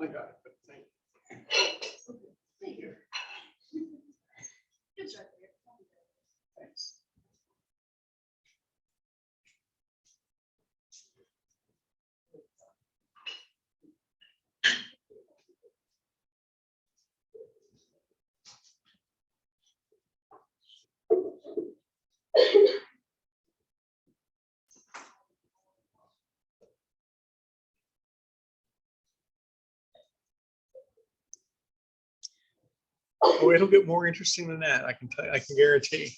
I got it, but thank you. Thank you. It's right there. Thanks. Oh, it'll get more interesting than that. I can tell you, I can guarantee.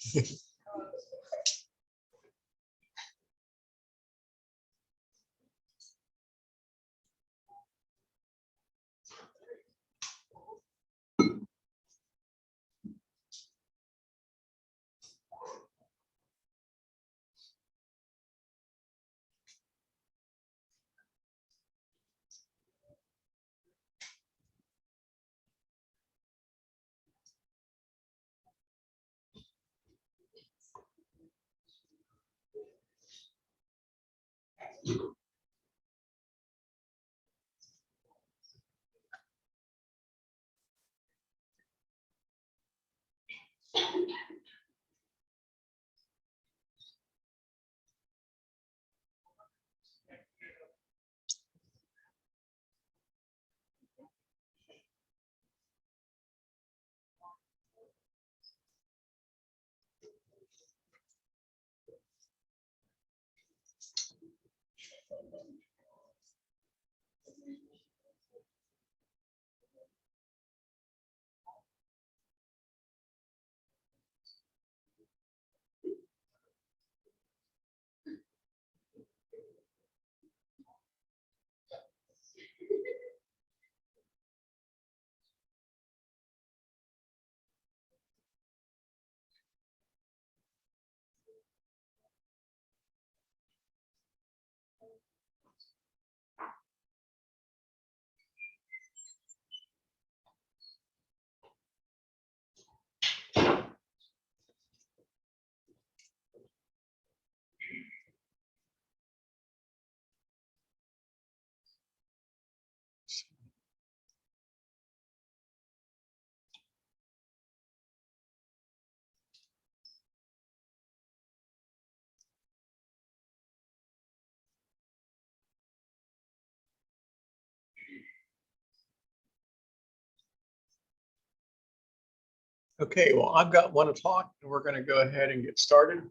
Okay, well, I've got 1 o'clock and we're going to go ahead and get started.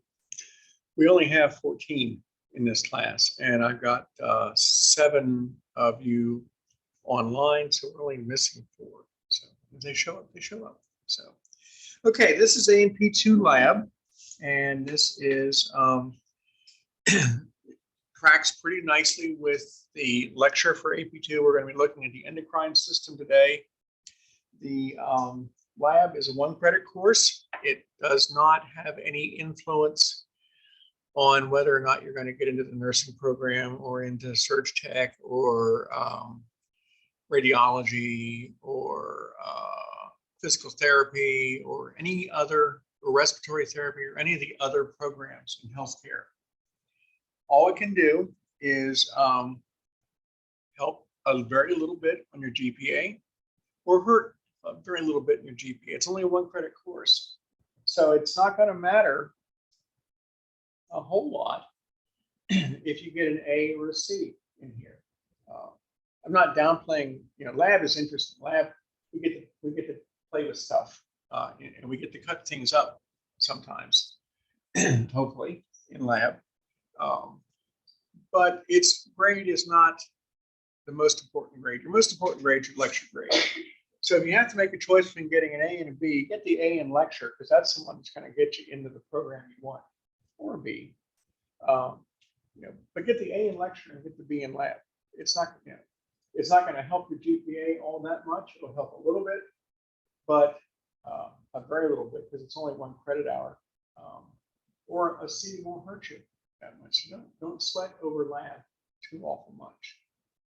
We only have 14 in this class, and I've got 7 of you online, so we're only missing 4. So if they show up, they show up. So, okay, this is AP2 Lab, and this is tracks pretty nicely with the lecture for AP2. We're going to be looking at the endocrine system today. The lab is a 1-credit course. It does not have any influence on whether or not you're going to get into the nursing program or into surg tech or radiology or physical therapy or any other, or respiratory therapy or any of the other programs in healthcare. All it can do is help a very little bit on your GPA or hurt a very little bit in your GPA. It's only a 1-credit course. So it's not going to matter a whole lot if you get an A or a C in here. I'm not downplaying, lab is interesting. Lab, we get to play with stuff and we get to cut things up sometimes, hopefully in lab. But its grade is not the most important grade. Your most important grade is your lecture grade. So if you have to make a choice between getting an A and a B, get the A in lecture, because that's the one that's going to get you into the program you want, or a B. But get the A in lecture and get the B in lab. It's not going to help your GPA all that much. It'll help a little bit, but a very little bit, because it's only 1 credit hour. Or a C won't hurt you that much. Don't sweat over lab too awful much.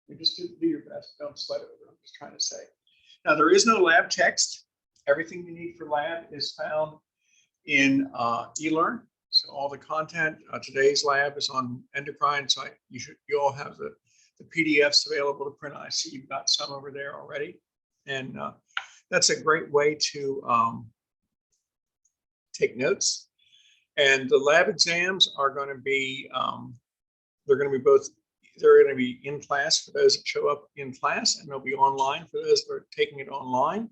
You just do your best. Don't sweat over it. I'm just trying to say. Now, there is no lab text. Everything you need for lab is found in eLearn. So all the content, today's lab is on endocrine. So you all have the PDFs available to print. I see you've got some over there already. And that's a great way to take notes. And the lab exams are going to be, they're going to be in class for those that show up in class, and they'll be online for those that are taking it online.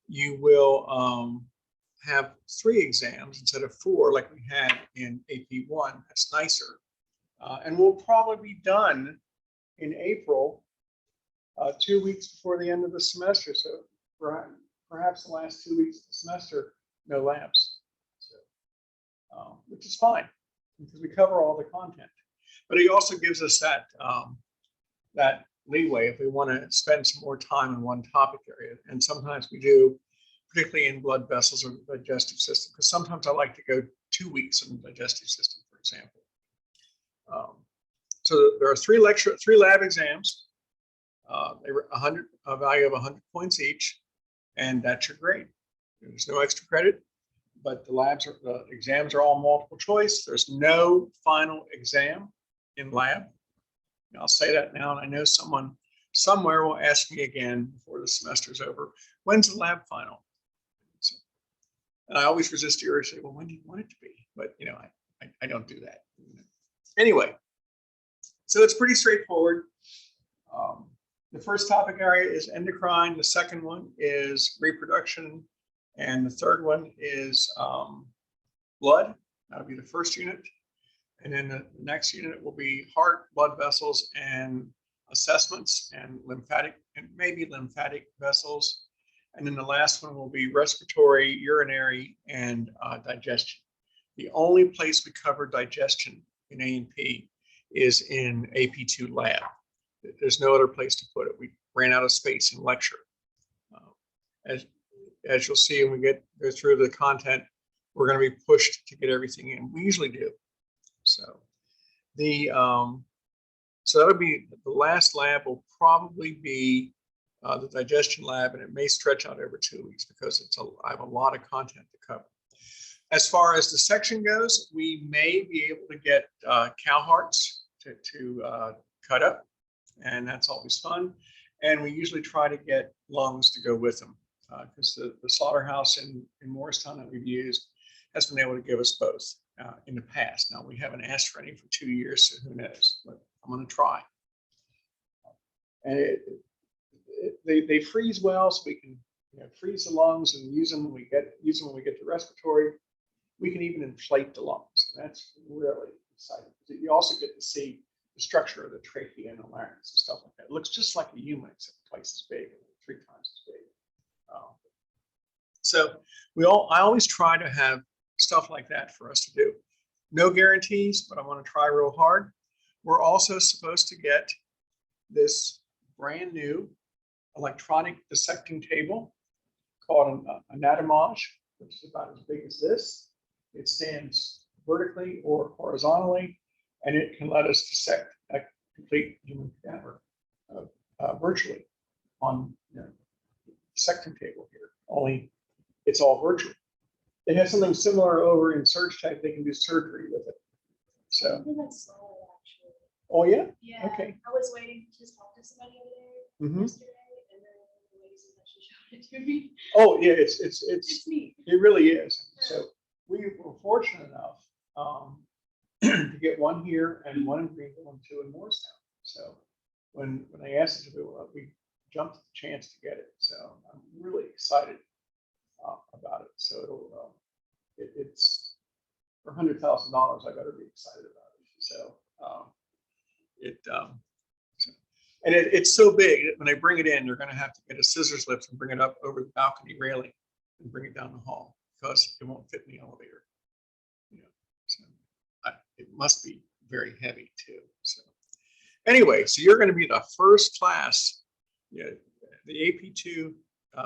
You will have 3 exams instead of 4 like we had in AP1. That's nicer. And we'll probably be done in April, 2 weeks before the end of the semester. So perhaps the last 2 weeks of the semester, no labs, which is fine because we cover all the content. But it also gives us that leeway if we want to spend some more time in one topic area. And sometimes we do, particularly in blood vessels or the digestive system, because sometimes I like to go 2 weeks in the digestive system, for example. So there are 3 lab exams. They were a value of 100 points each, and that's your grade. There's no extra credit, but the exams are all multiple choice. There's no final exam in lab. And I'll say that now, and I know someone somewhere will ask me again before the semester is over, when's the lab final? So, and I always resist the urge to say, well, when do you want it to be? But I don't do that. Anyway, so it's pretty straightforward. The first topic area is endocrine. The second one is reproduction. And the third one is blood. That'll be the first unit. And then the next unit will be heart, blood vessels, and assessments, and lymphatic, and maybe lymphatic vessels. And then the last one will be respiratory, urinary, and digestion. The only place we cover digestion in A&P is in AP2 Lab. There's no other place to put it. We ran out of space in lecture. As you'll see when we go through the content, we're going to be pushed to get everything in. We usually do. So so that'll be the last lab. Will probably be the digestion lab, and it may stretch out over 2 weeks because I have a lot of content to cover. As far as the section goes, we may be able to get cow hearts to cut up, and that's always fun. And we usually try to get lungs to go with them because the slaughterhouse in Morristown that we've used has been able to give us both in the past. Now, we haven't asked for any for 2 years, so who knows, but I'm going to try. And they freeze well, so we can freeze the lungs and use them when we get to respiratory. We can even inflate the lungs. And that's really exciting. You also get to see the structure of the trachea and the larynx and stuff like that. It looks just like a human, except twice as big, 3 times as big. So I always try to have stuff like that for us to do. No guarantees, but I want to try real hard. We're also supposed to get this brand new electronic dissecting table called an anatomage, which is about as big as this. It stands vertically or horizontally, and it can let us dissect a complete human cadaver virtually on the dissecting table here. Only it's all virtual. They have something similar over in Surge Tech. They can do surgery with it. So. I think that's solid, actually. Oh yeah. Yeah. Okay. I was waiting to talk to somebody over there yesterday, and then the lady said that she showed it to me. Oh yeah, it's neat. It really is. So we were fortunate enough to get one here and one in Greenville and two in Morristown. So when they asked us to do it, we jumped at the chance to get it. So I'm really excited about it. So it'll it's for $100,000. I got to be excited about it. So it's so big that when they bring it in, they're going to have to get a scissors lift and bring it up over the balcony railing and bring it down the hall because it won't fit in the elevator. You know, so it must be very heavy too. So anyway, so you're going to be the first class. You know, the AP2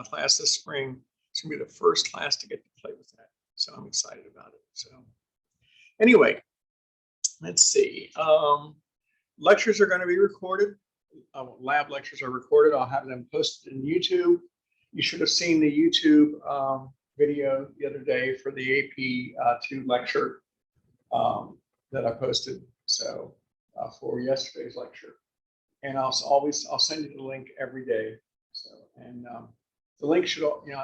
class this spring. It's going to be the first class to get to play with that. So I'm excited about it. So anyway, let's see. Lectures are going to be recorded. Lab lectures are recorded. I'll have them posted in YouTube. You should have seen the YouTube video the other day for the AP2 lecture that I posted. So for yesterday's lecture, and I'll send you the link every day. So and the link should, you know,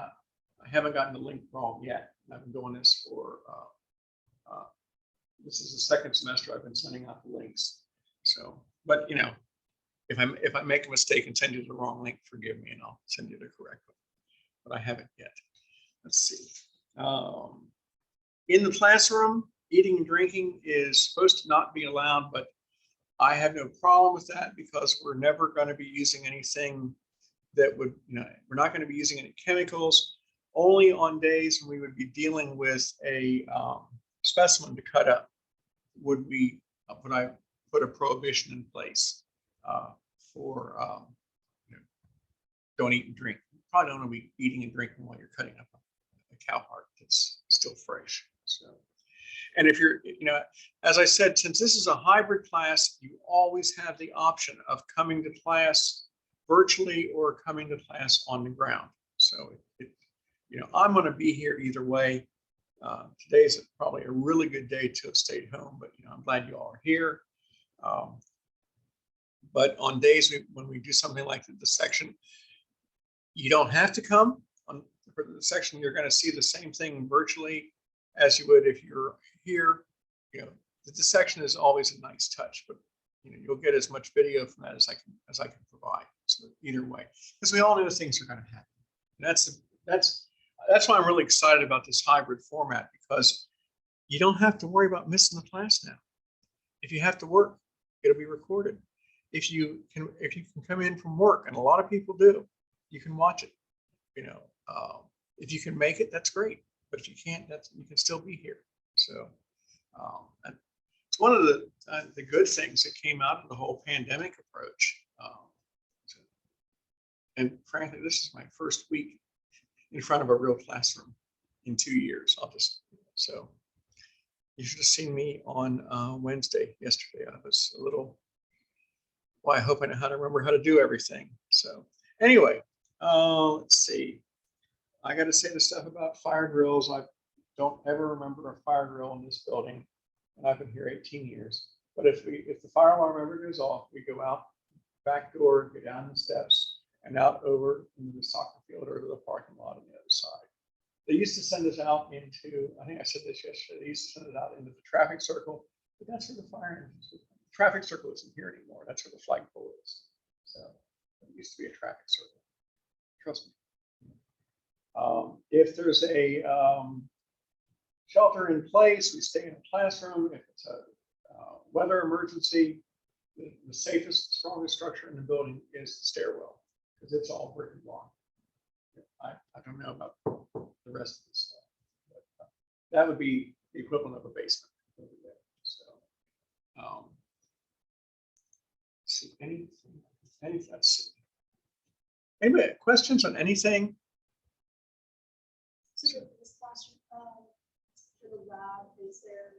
I haven't gotten the link wrong yet. I've been doing this for this is the second semester I've been sending out the links. So, but you know, if I make a mistake and send you the wrong link, forgive me, and I'll send you the correct one. But I haven't yet. Let's see. In the classroom, eating and drinking is supposed to not be allowed, but I have no problem with that because we're never going to be using anything that would, you know, we're not going to be using any chemicals. Only on days when we would be dealing with a specimen to cut up would I put a prohibition in place for you know, don't eat and drink. You probably don't want to be eating and drinking while you're cutting up a cow heart that's still fresh. So, and if you're, you know, as I said, since this is a hybrid class, you always have the option of coming to class virtually or coming to class on the ground. So, you know, I'm going to be here either way. Today's probably a really good day to have stayed home, but you know, I'm glad you all are here. But on days when we do something like the dissection, you don't have to come. For the dissection, you're going to see the same thing virtually as you would if you're here. You know, the dissection is always a nice touch, but you know, you'll get as much video from that as I can provide. So either way, because we all know things are going to happen. And that's why I'm really excited about this hybrid format, because you don't have to worry about missing the class now. If you have to work, it'll be recorded. If you can come in from work, and a lot of people do, you can watch it. You know, if you can make it, that's great. But if you can't, you can still be here. So it's one of the good things that came out of the whole pandemic approach. And frankly, this is my first week in front of a real classroom in 2 years. So you should have seen me on Wednesday yesterday. I was a little, well, I hope I know how to remember how to do everything. So anyway, let's see. I got to say the stuff about fire drills. I don't ever remember a fire drill in this building, and I've been here 18 years. But if the fire alarm ever goes off, we go out back door, go down the steps, and out over into the soccer field or to the parking lot on the other side. They used to send us out into, I think I said this yesterday, they used to send us out into the traffic circle, but that's where the fire engines are. The traffic circle isn't here anymore. That's where the flagpole is. So it used to be a traffic circle. Trust me. If there's a shelter in place, we stay in a classroom. If it's a weather emergency, the safest, strongest structure in the building is the stairwell, because it's all brick and block. I don't know about the rest of this stuff, but that would be the equivalent of a basement over there. So, let's see, anything, let's see. Anybody have questions on anything? So this classroom, for the lab, is there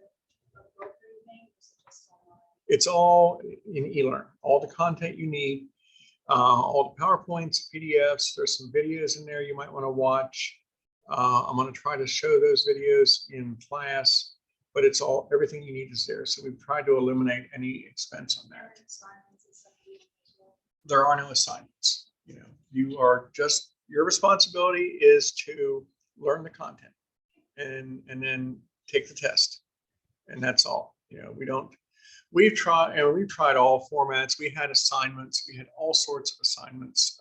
a book or anything? Or is it just online? It's all in eLearn, all the content you need, all the PowerPoints, PDFs. There's some videos in there you might want to watch. I'm going to try to show those videos in class, but it's all, everything you need is there. So we've tried to eliminate any expense on that. There are no assignments. You know, you are just, your responsibility is to learn the content and then take the test. And that's all. You know, we've tried all formats. We had assignments, we had all sorts of assignments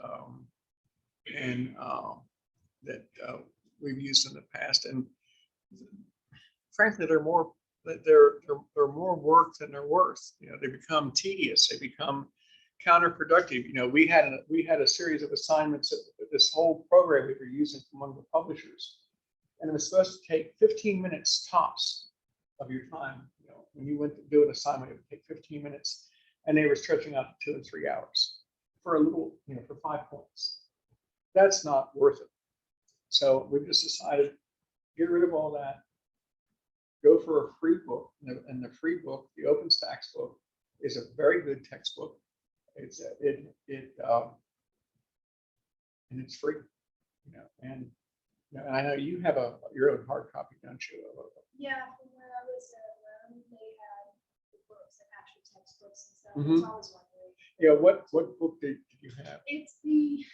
that we've used in the past. And frankly, they're more work than they're worth. You know, they become tedious, they become counterproductive. You know, we had a series of assignments that this whole program we were using from one of the publishers, and it was supposed to take 15 minutes tops of your time. You know, when you went to do an assignment, it would take 15 minutes, and they were stretching out to 2 and 3 hours for a little, you know, for 5 points. That's not worth it. So we've just decided, get rid of all that, go for a free book, and the free book, the OpenStax book, is a very good textbook. And it's free, you know. And you know, and I know you have your own hard copy, don't you? Yeah, from when I was at Rome, they had the books, the actual textbooks and stuff. Mhm. It's always wondering. Yeah, what book did you have? It's the.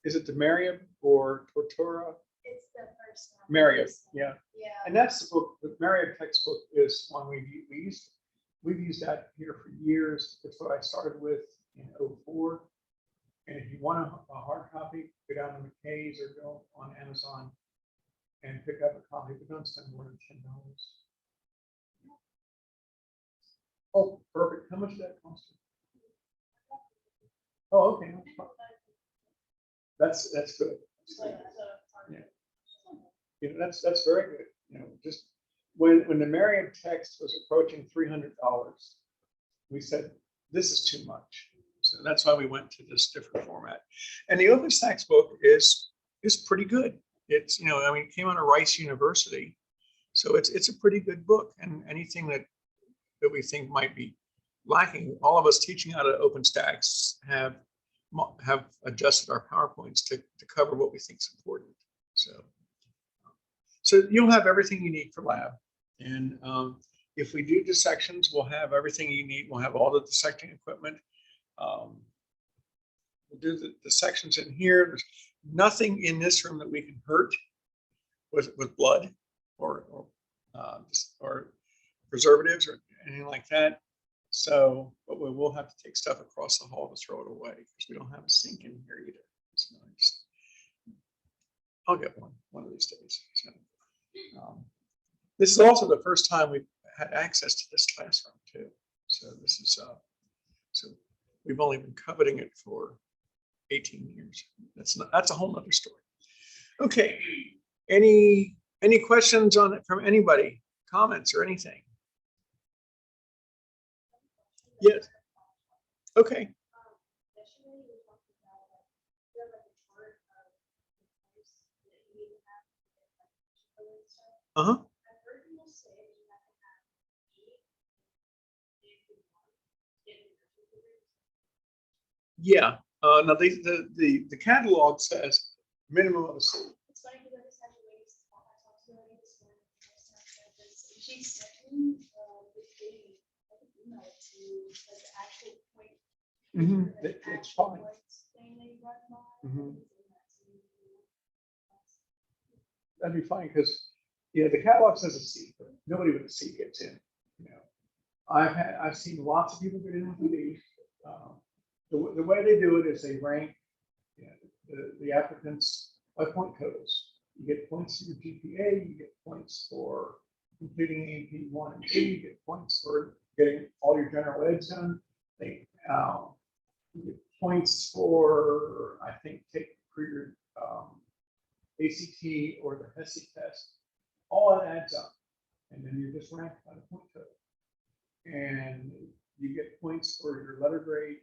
Is it the Mariam or Tortura? It's the first one. Mariam, yeah. Yeah. And that's the book. The Mariam textbook is one we've used that here for years. It's what I started with in 2004. And if you want a hard copy, go down to McKay's or go on Amazon and pick up a copy, but don't spend more than $10. Oh, perfect. How much did that cost you? Oh, okay. That's good. That's good. Yeah. You know, that's very good. You know, just when the Mariam text was approaching $300, we said this is too much. So that's why we went to this different format. And the OpenStax book is pretty good. It's, you know, I mean, it came out of Rice University, so it's a pretty good book. And anything that we think might be lacking, all of us teaching out of OpenStax have adjusted our PowerPoints to cover what we think is important. So you'll have everything you need for lab. And if we do dissections, we'll have everything you need. We'll have all the dissecting equipment. We'll do the dissections in here. There's nothing in this room that we can hurt with blood or preservatives or anything like that. So, but we will have to take stuff across the hall to throw it away because we don't have a sink in here either. So I'll get one of these days. So, this is also the first time we've had access to this classroom too. So this is so we've only been coveting it for 18 years. That's a whole nother story. Okay, any questions on it from anybody? Comments or anything? Yes. Okay. Uh-huh. Yeah. Now the catalog says minimum of a C. It's funny because I just had to wait. I talked to her this morning. She sent me this thing. I can email it to you as the actual point. It's fine. Thing they run by. That'd be fine because the catalog says a C, but nobody with a C gets in. You know, I've seen lots of people get in with these. The way they do it is they rank the applicants by point totals. You get points for your GPA, you get points for completing AP1 and 2, you get points for getting all your general eds done. You get points for, I think, for your ACT or the HESI test. All that adds up. And then you're just ranked by the point total. And you get points for your letter grade.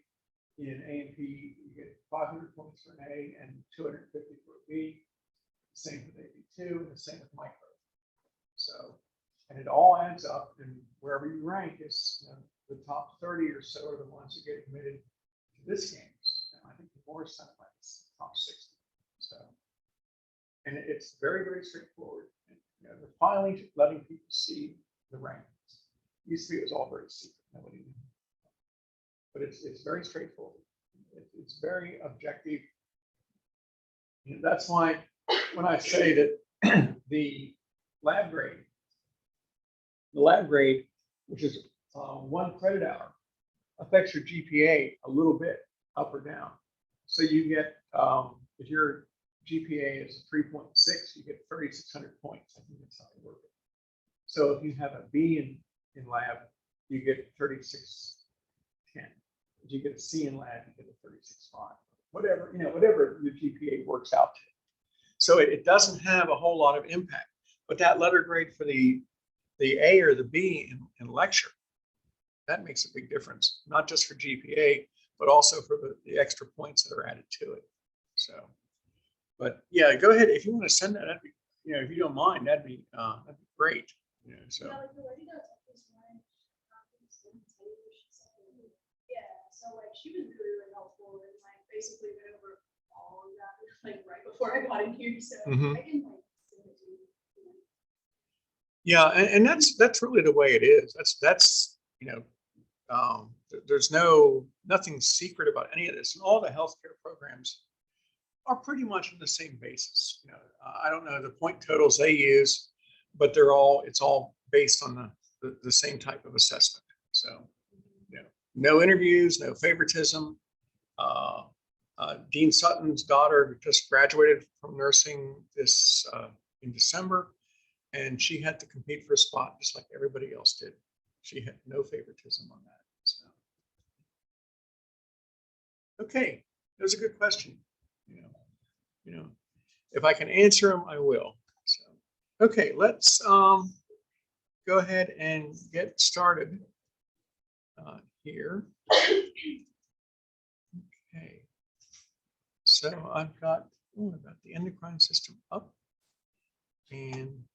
In A and P, you get 500 points for an A and 250 for a B. same with AP2, and the same with micro. So, and it all adds up, and wherever you rank is, the top 30 or so are the ones who get admitted to this games. And I think the more Cineplex, top 60. So, and it's very, very straightforward. They're finally letting people see the rankings. Used to be it was all very secret, nobody knew. But it's very straightforward. It's very objective. And that's why when I say that the lab grade, which is 1 credit hour, affects your GPA a little bit up or down. So you get, if your GPA is 3.6, you get 3,600 points. I think that's how they work it. So if you have a B in lab, you get 3610. If you get a C in lab, you get a 36.5. Whatever, whatever your GPA works out to. So it doesn't have a whole lot of impact. But that letter grade for the A or the B in lecture, that makes a big difference, not just for GPA, but also for the extra points that are added to it. So, but yeah, go ahead. If you want to send that, that'd be, if you don't mind, that'd be great. So. Yeah, like the lady that took this one, so like she was really, really helpful and like basically went over all of that like right before I got in here. So I can like send it to you. Yeah, and that's really the way it is. That's there's nothing secret about any of this, and all the healthcare programs are pretty much on the same basis. I don't know the point totals they use, but it's all based on the same type of assessment. So, no interviews, no favoritism. Dean Sutton's daughter just graduated from nursing in December, and she had to compete for a spot just like everybody else did. She had no favoritism on that. So, okay, that was a good question. If I can answer them, I will. So, okay, let's go ahead and get started here. Okay, so I've got the endocrine system up, and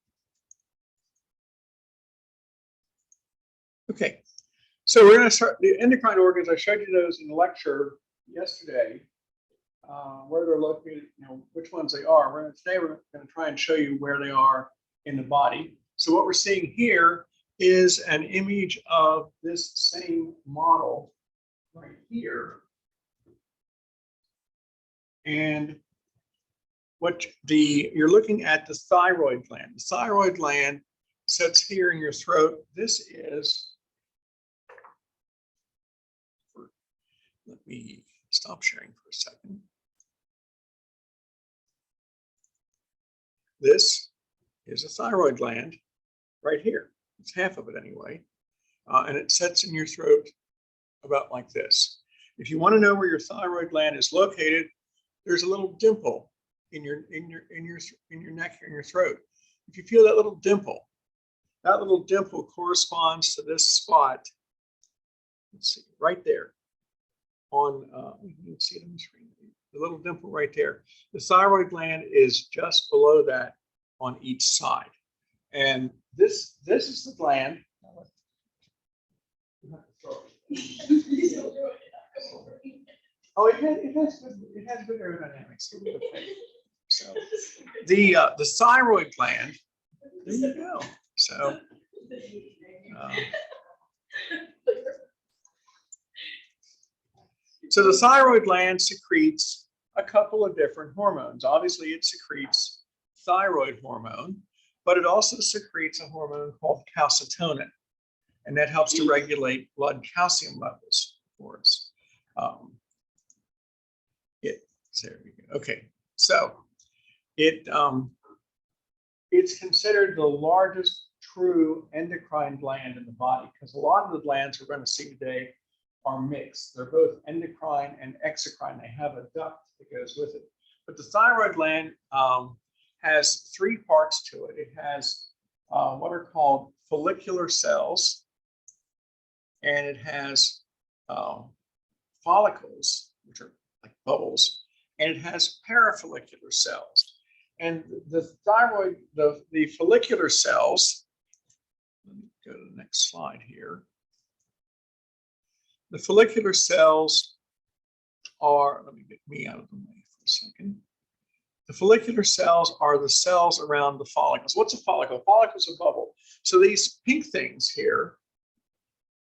okay, so we're going to start the endocrine organs. I showed you those in the lecture yesterday, where they're located, which ones they are. Today we're going to try and show you where they are in the body. So what we're seeing here is an image of this same model right here. And you're looking at the thyroid gland. The thyroid gland sits here in your throat. This is, let me stop sharing for a second. This is a thyroid gland right here. It's half of it anyway. And it sits in your throat about like this. If you want to know where your thyroid gland is located, there's a little dimple in your neck, in your throat. If you feel that little dimple corresponds to this spot. Let's see, right there on, you can see it on the screen. The little dimple right there. The thyroid gland is just below that on each side. And this is the gland. Oh, it has good aerodynamics. So the thyroid gland. There you go. So so the thyroid gland secretes a couple of different hormones. Obviously, it secretes thyroid hormone, but it also secretes a hormone called calcitonin, and that helps to regulate blood calcium levels for us. There we go. Okay, so it's considered the largest true endocrine gland in the body, because a lot of the glands we're going to see today are mixed. They're both endocrine and exocrine. They have a duct that goes with it. But the thyroid gland has 3 parts to it. It has what are called follicular cells, and it has follicles, which are like bubbles, and it has parafollicular cells. And the thyroid, the follicular cells, let me go to the next slide here. The follicular cells are, let me get me out of the way for a second. The follicular cells are the cells around the follicles. What's a follicle? A follicle is a bubble. So these pink things here,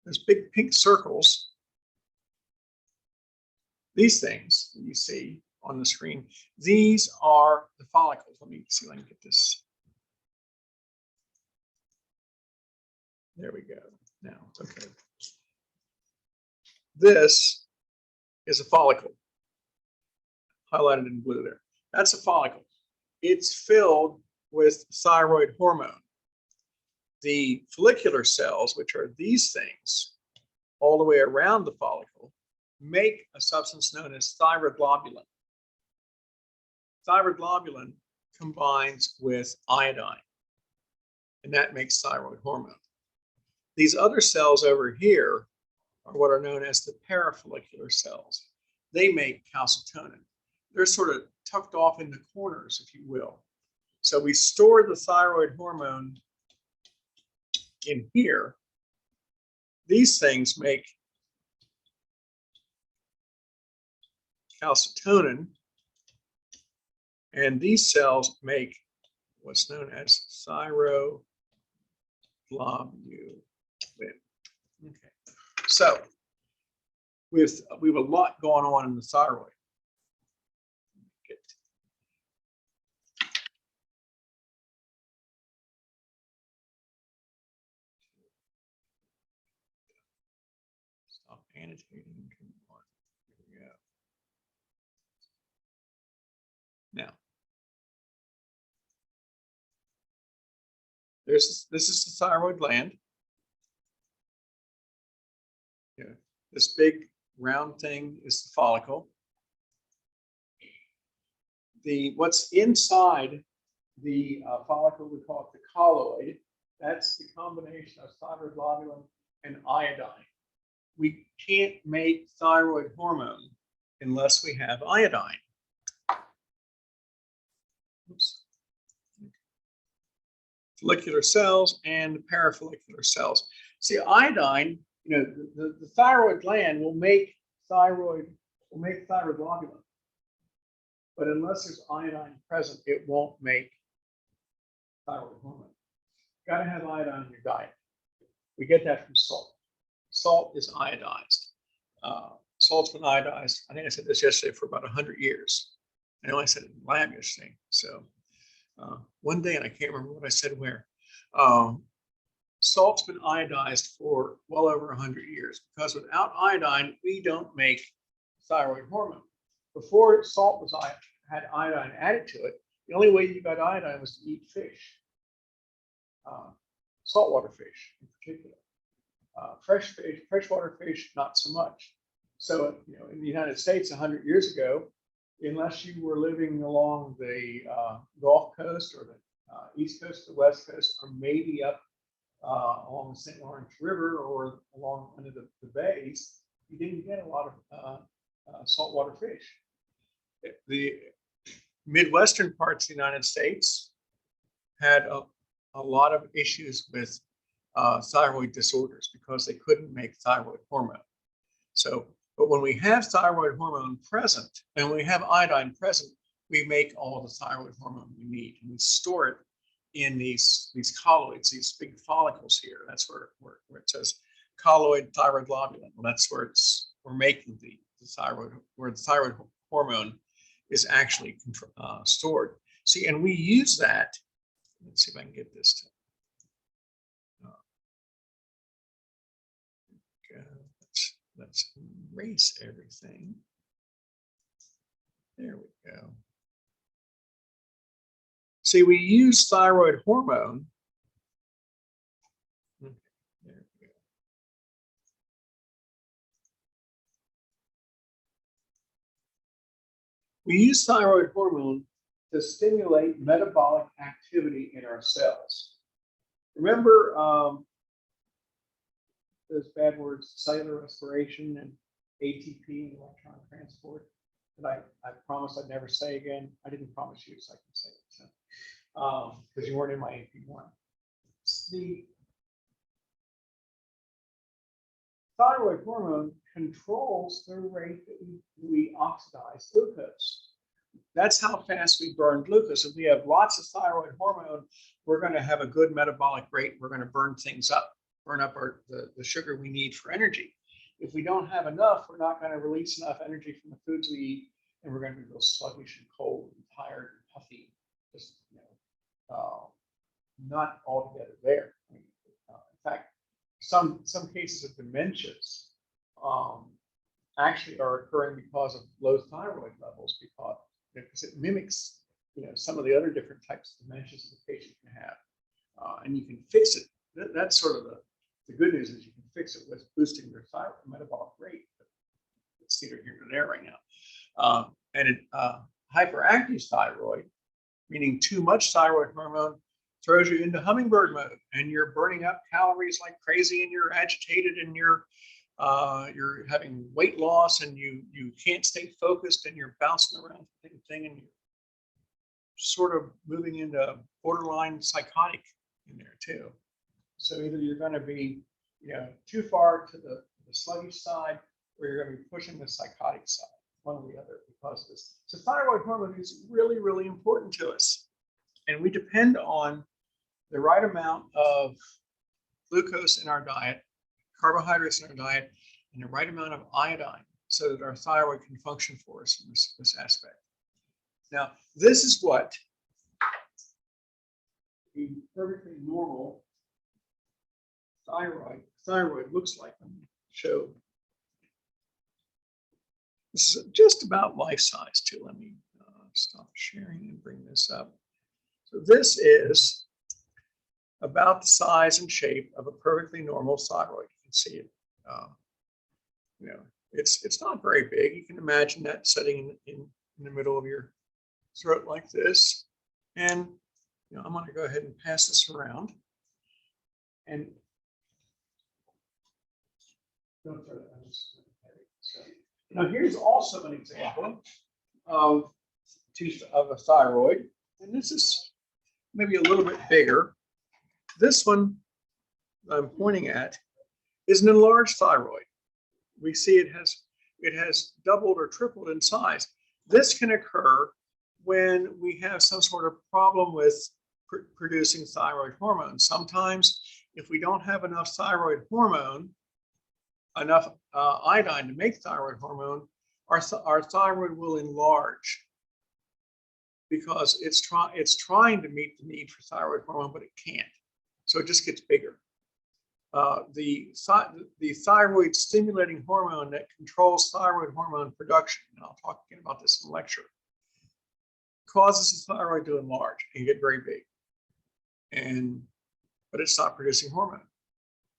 those big pink circles, these things that you see on the screen, these are the follicles. Let me see if I can get this. There we go. Now it's okay. This is a follicle, highlighted in blue there. That's a follicle. It's filled with thyroid hormone. The follicular cells, which are these things all the way around the follicle, make a substance known as thyroglobulin. Thyroglobulin combines with iodine, and that makes thyroid hormone. These other cells over here are what are known as the parafollicular cells. They make calcitonin. They're sort of tucked off in the corners, if you will. So we store the thyroid hormone in here. These things make calcitonin, and these cells make what's known as thyroglobulin. Okay, so we have a lot going on in the thyroid. Stop annotating. Come on. Here we go. Now, this is the thyroid gland. Yeah, this big round thing is the follicle. What's inside the follicle, we call it the colloid. That's the combination of thyroglobulin and iodine. We can't make thyroid hormone unless we have iodine. Oops. Follicular cells and parafollicular cells. See, iodine, you know, the thyroid gland will make thyroglobulin, but unless there's iodine present, it won't make thyroid hormone. Got to have iodine in your diet. We get that from salt. Salt is iodized. Salt's been iodized. I think I said this yesterday, for about 100 years. I know I said it in lab yesterday. So one day, and I can't remember what I said where. Salt's been iodized for well over 100 years, because without iodine, we don't make thyroid hormone. Before salt had iodine added to it, the only way you got iodine was to eat fish, saltwater fish in particular. Fresh fish, freshwater fish, not so much. So, you know, in the United States 100 years ago, unless you were living along the Gulf Coast or the East Coast, the West Coast, or maybe up along the St. Lawrence River or along under the bays, you didn't get a lot of saltwater fish. The Midwestern parts of the United States had a lot of issues with thyroid disorders because they couldn't make thyroid hormone. So, but when we have thyroid hormone present and we have iodine present, we make all the thyroid hormone we need, and we store it in these colloids, these big follicles here. That's where it says colloid thyroglobulin. Well, that's where we're making the thyroid, where the thyroid hormone is actually stored. See, and we use that. Let's see if I can get this to. Let's erase everything. There we go. See, we use thyroid hormone. Okay, there we go. We use thyroid hormone to stimulate metabolic activity in our cells. Remember those bad words, cellular respiration and ATP, electron transport, that I promised I'd never say again? I didn't promise you, so I can say it. So because you weren't in my AP1. The thyroid hormone controls the rate that we oxidize glucose. That's how fast we burn glucose. If we have lots of thyroid hormone, we're going to have a good metabolic rate. We're going to burn things up, burn up the sugar we need for energy. If we don't have enough, we're not going to release enough energy from the foods we eat, and we're going to be real sluggish and cold and tired and puffy. Just, not altogether there. In fact, some cases of dementias actually are occurring because of low thyroid levels, because it mimics some of the other different types of dementias that the patient can have, and you can fix it. That's sort of the good news is you can fix it with boosting your thyroid metabolic rate. It's neither here nor there right now. Hyperactive thyroid, meaning too much thyroid hormone, throws you into hummingbird mode, and you're burning up calories like crazy, and you're agitated, and you're having weight loss, and you can't stay focused, and you're bouncing around the thing, and you're sort of moving into borderline psychotic in there too. So either you're going to be too far to the sluggish side, or you're going to be pushing the psychotic side, one or the other, because of this. So thyroid hormone is really, really important to us, and we depend on the right amount of glucose in our diet, carbohydrates in our diet, and the right amount of iodine so that our thyroid can function for us in this aspect. Now, this is what a perfectly normal thyroid looks like. Let me show. This is just about life size too. Let me stop sharing and bring this up. So this is about the size and shape of a perfectly normal thyroid. You can see it. It's not very big. You can imagine that sitting in the middle of your throat like this. And I'm going to go ahead and pass this around. And now here's also an example of a thyroid, and this is maybe a little bit bigger. This one I'm pointing at is an enlarged thyroid. We see it has doubled or tripled in size. This can occur when we have some sort of problem with producing thyroid hormone. Sometimes, if we don't have enough thyroid hormone, enough iodine to make thyroid hormone, our thyroid will enlarge because it's trying to meet the need for thyroid hormone, but it can't. So it just gets bigger. The thyroid stimulating hormone that controls thyroid hormone production, and I'll talk again about this in the lecture, causes the thyroid to enlarge and get very big, but it stopped producing hormone.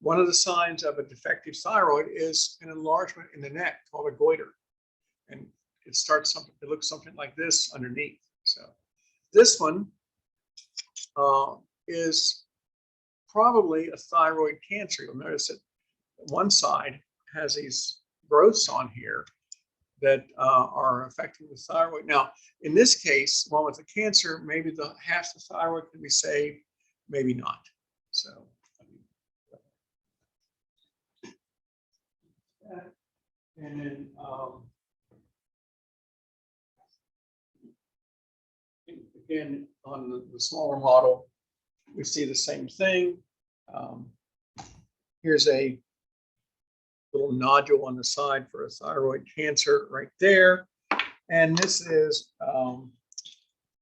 One of the signs of a defective thyroid is an enlargement in the neck called a goiter, and it looks something like this underneath. So this one is probably a thyroid cancer. You'll notice that one side has these growths on here that are affecting the thyroid. Now, in this case, one with the cancer, maybe half the thyroid can be saved, maybe not. So, and then again, on the smaller model, we see the same thing. Here's a little nodule on the side for a thyroid cancer right there. And this is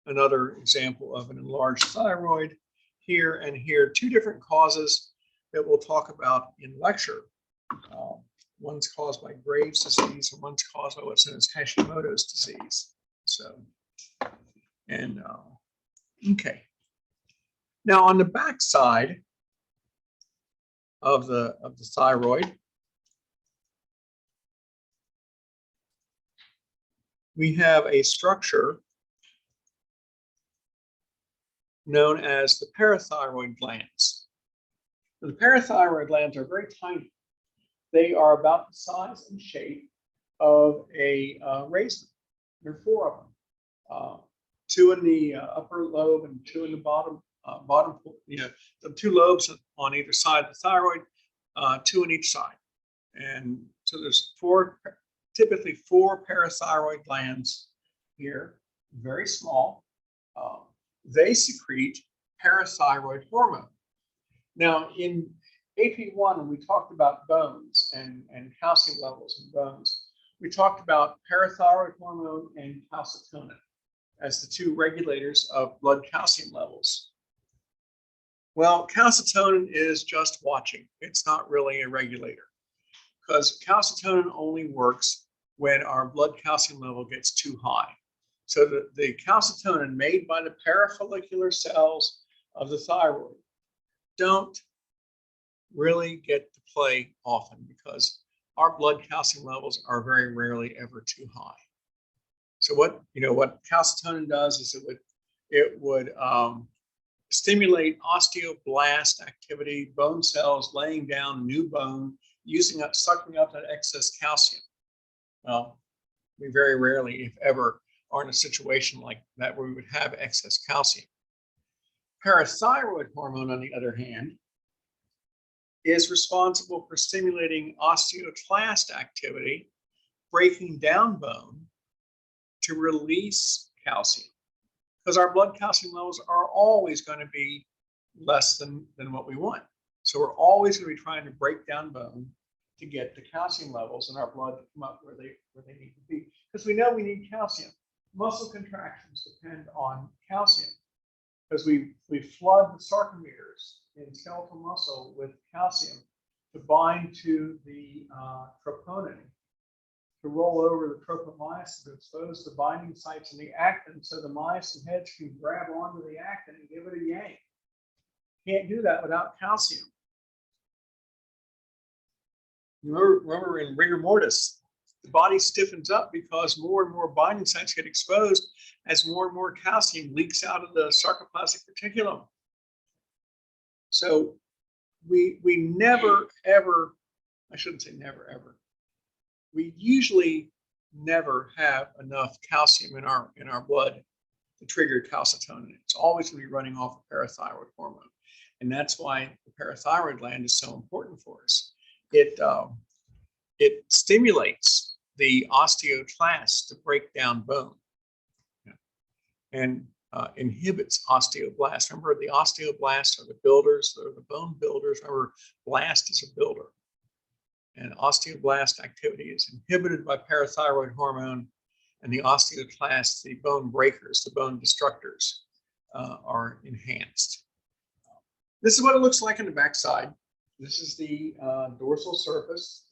another example of an enlarged thyroid here and here. Two different causes that we'll talk about in lecture. One's caused by Graves' disease, and one's caused by what's known as Hashimoto's disease. So, and okay. Now on the back side of the thyroid, we have a structure known as the parathyroid glands. The parathyroid glands are very tiny. They are about the size and shape of a raisin. There are 4 of them. two in the upper lobe and two in the bottom, the two lobes on either side of the thyroid, two on each side. And so there's typically four parathyroid glands here, very small. They secrete parathyroid hormone. Now, in AP1, we talked about bones and calcium levels in bones. We talked about parathyroid hormone and calcitonin as the two regulators of blood calcium levels. Well, calcitonin is just watching. It's not really a regulator, because calcitonin only works when our blood calcium level gets too high. So the calcitonin made by the parafollicular cells of the thyroid don't really get to play often, because our blood calcium levels are very rarely ever too high. So what calcitonin does is it would stimulate osteoblast activity, bone cells laying down new bone, sucking up that excess calcium. Well, we very rarely, if ever, are in a situation like that where we would have excess calcium. Parathyroid hormone, on the other hand, is responsible for stimulating osteoclast activity, breaking down bone to release calcium, because our blood calcium levels are always going to be less than what we want. So we're always going to be trying to break down bone to get the calcium levels in our blood to come up where they need to be, because we know we need calcium. Muscle contractions depend on calcium, because we flood the sarcomeres in skeletal muscle with calcium to bind to the troponin, to roll over the tropomyosin, to expose the binding sites in the actin, so the myosin heads can grab onto the actin and give it a yank. Can't do that without calcium. Remember in rigor mortis, the body stiffens up because more and more binding sites get exposed as more and more calcium leaks out of the sarcoplasmic reticulum. So we never, ever, I shouldn't say never, ever, we usually never have enough calcium in our blood to trigger calcitonin. It's always going to be running off of parathyroid hormone. And that's why the parathyroid gland is so important for us. It stimulates the osteoclasts to break down bone, and inhibits osteoblasts. Remember, the osteoblasts are the builders, they're the bone builders. Remember, blast is a builder. And osteoblast activity is inhibited by parathyroid hormone, and the osteoclasts, the bone breakers, the bone destructors, are enhanced. This is what it looks like on the backside. This is the dorsal surface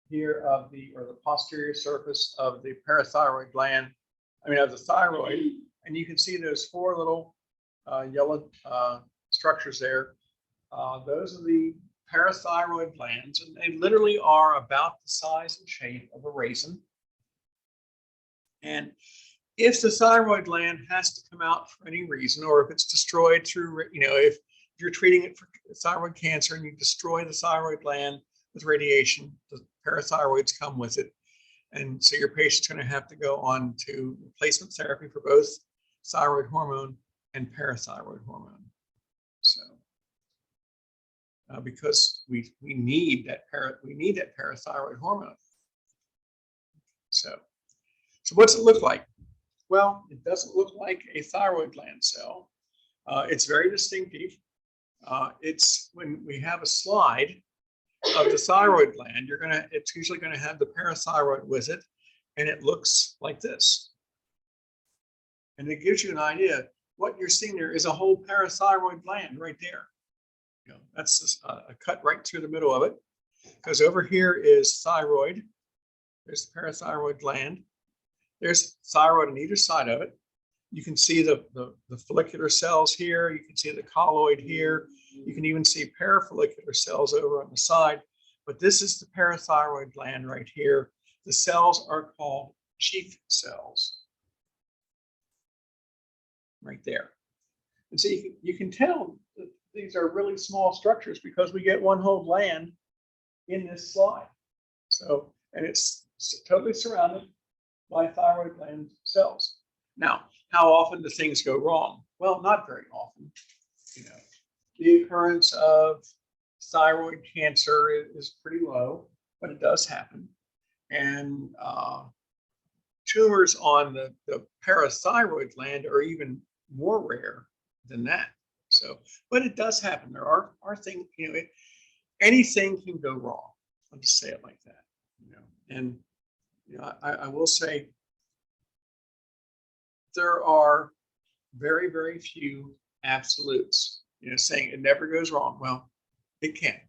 here of the posterior surface of the parathyroid gland, of the thyroid. And you can see those four little yellow structures there. Those are the parathyroid glands, and they literally are about the size and shape of a raisin. And if the thyroid gland has to come out for any reason, or if it's destroyed through, if you're treating it for thyroid cancer and you destroy the thyroid gland with radiation, the parathyroids come with it. And so your patient's going to have to go on to replacement therapy for both thyroid hormone and parathyroid hormone. So, because we need that parathyroid hormone. So what's it look like? Well, it doesn't look like a thyroid gland cell. It's very distinctive. It's when we have a slide of the thyroid gland, it's usually going to have the parathyroid with it, and it looks like this. And it gives you an idea. What you're seeing there is a whole parathyroid gland right there. That's just a cut right through the middle of it, because over here is thyroid. There's the parathyroid gland. There's thyroid on either side of it. You can see the follicular cells here. You can see the colloid here. You can even see parafollicular cells over on the side. But this is the parathyroid gland right here. The cells are called chief cells. Right there. And so you can tell that these are really small structures, because we get one whole gland in this slide. And it's totally surrounded by thyroid gland cells. Now, How often do things go wrong? Well, not very often. You know, the occurrence of thyroid cancer is pretty low, but it does happen. And tumors on the parathyroid gland are even more rare than that. So, but it does happen. There are things, anything can go wrong. I'll just say it like that, And I will say there are very, very few absolutes. Saying it never goes wrong. Well, it can.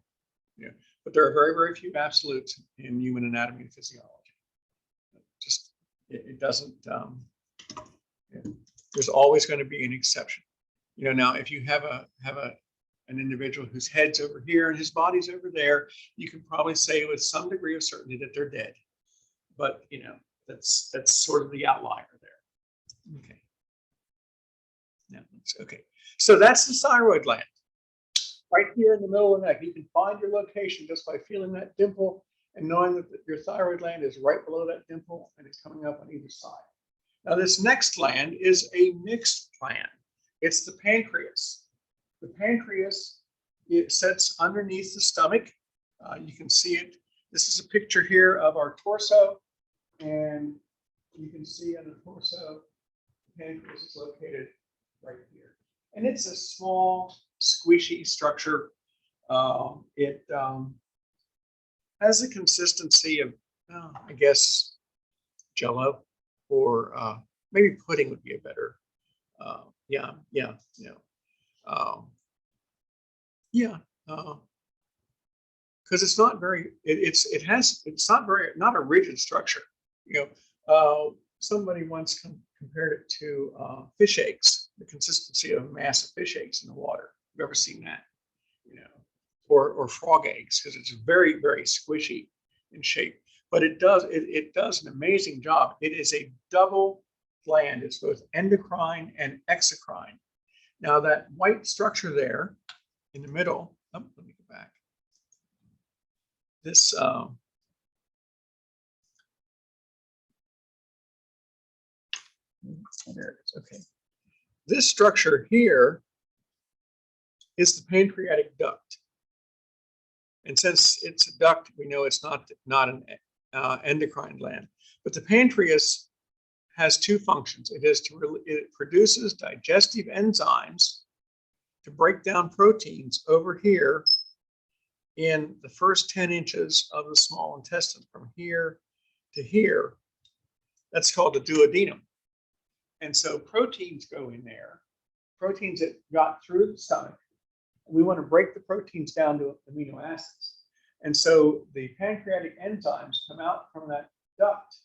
But there are very, very few absolutes in human anatomy and physiology. Just it doesn't. There's always going to be an exception. Now if you have an individual whose head's over here and his body's over there, you can probably say with some degree of certainty that they're dead. But that's sort of the outlier there. Okay. Now, okay. So that's the thyroid gland, right here in the middle of the neck. You can find your location just by feeling that dimple and knowing that your thyroid gland is right below that dimple and it's coming up on either side. Now, this next gland is a mixed gland. It's the pancreas. The pancreas, it sits underneath the stomach. You can see it. This is a picture here of our torso, and you can see on the torso, the pancreas is located right here. And it's a small, squishy structure. It has the consistency of, I guess, Jello, or maybe pudding would be a better. Because it's not very. Not a rigid structure. Somebody once compared it to fish eggs, the consistency of a mass of fish eggs in the water. You've ever seen that? Or frog eggs, because it's very, very squishy in shape. But it does an amazing job. It is a double gland. It's both endocrine and exocrine. Now that white structure there in the middle, let me go back. This there it is. Okay. This structure here is the pancreatic duct. And since it's a duct, we know it's not an endocrine gland. But the pancreas has two functions. It produces digestive enzymes to break down proteins over here in the first 10 inches of the small intestine, from here to here. That's called the duodenum. And so proteins go in there, proteins that got through the stomach. We want to break the proteins down to amino acids. And so the pancreatic enzymes come out from that duct,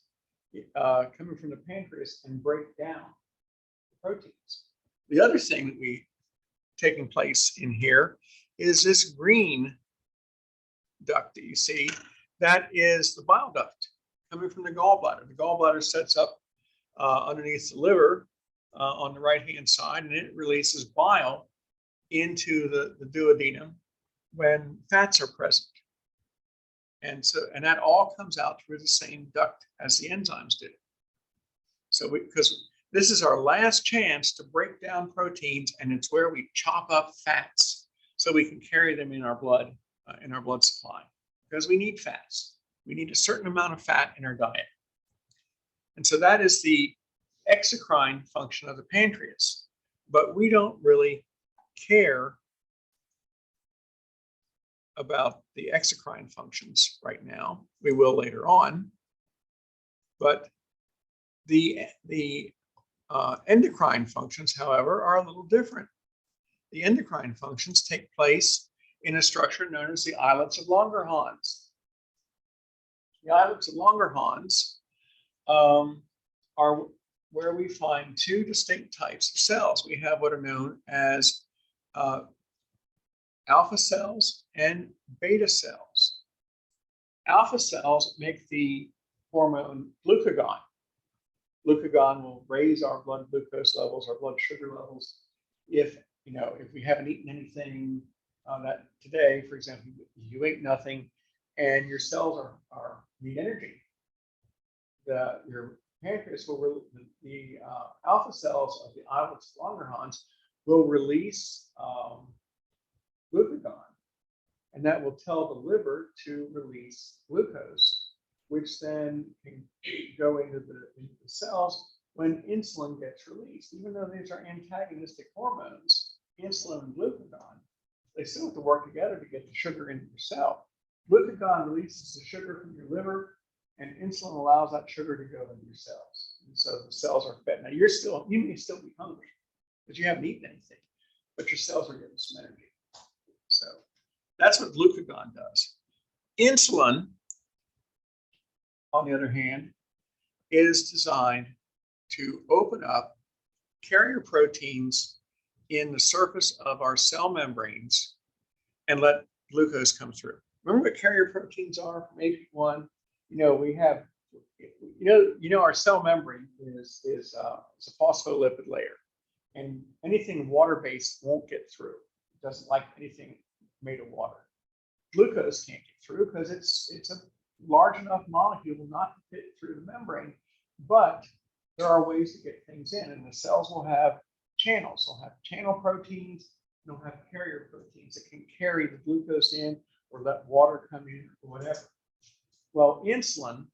coming from the pancreas, and break down the proteins. The other thing that we taking place in here is this green duct that you see. That is the bile duct coming from the gallbladder. The gallbladder sets up underneath the liver on the right-hand side, and it releases bile into the duodenum when fats are present. And that all comes out through the same duct as the enzymes do. So because this is our last chance to break down proteins, and it's where we chop up fats so we can carry them in our blood supply, because we need fats. We need a certain amount of fat in our diet. And so that is the exocrine function of the pancreas. But we don't really care about the exocrine functions right now. We will later on. But the endocrine functions, however, are a little different. The endocrine functions take place in a structure known as the islets of Langerhans. The islets of Langerhans are where we find two distinct types of cells. We have what are known as alpha cells and beta cells. Alpha cells make the hormone glucagon. Glucagon will raise our blood glucose levels, our blood sugar levels. If we haven't eaten anything that today, for example, you ate nothing and your cells need energy. Your pancreas will the alpha cells of the islets of Langerhans will release glucagon, and that will tell the liver to release glucose, which then can go into the cells when insulin gets released. Even though these are antagonistic hormones, insulin and glucagon, they still have to work together to get the sugar into your cell. Glucagon releases the sugar from your liver, and insulin allows that sugar to go into your cells. And so the cells are fed. Now you may still be hungry, but you haven't eaten anything, but your cells are getting some energy. So that's what glucagon does. Insulin, on the other hand, is designed to open up carrier proteins in the surface of our cell membranes and let glucose come through. Remember what carrier proteins are from AP1? We have, our cell membrane is a phospholipid layer, and anything water-based won't get through. It doesn't like anything made of water. Glucose can't get through because it's a large enough molecule not to fit through the membrane, but there are ways to get things in, and the cells will have channels. They'll have channel proteins, and they'll have carrier proteins that can carry the glucose in or let water come in or whatever. Well, insulin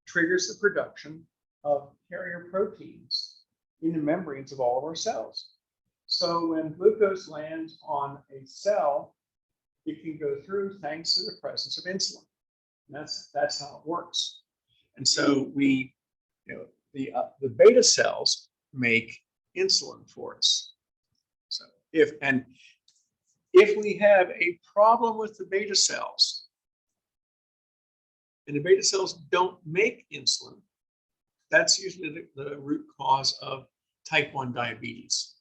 triggers the production of carrier proteins in the membranes of all of our cells. So when glucose lands on a cell, it can go through thanks to the presence of insulin. And that's how it works. And so the beta cells make insulin for us. So if we have a problem with the beta cells, and the beta cells don't make insulin, that's usually the root cause of type 1 diabetes.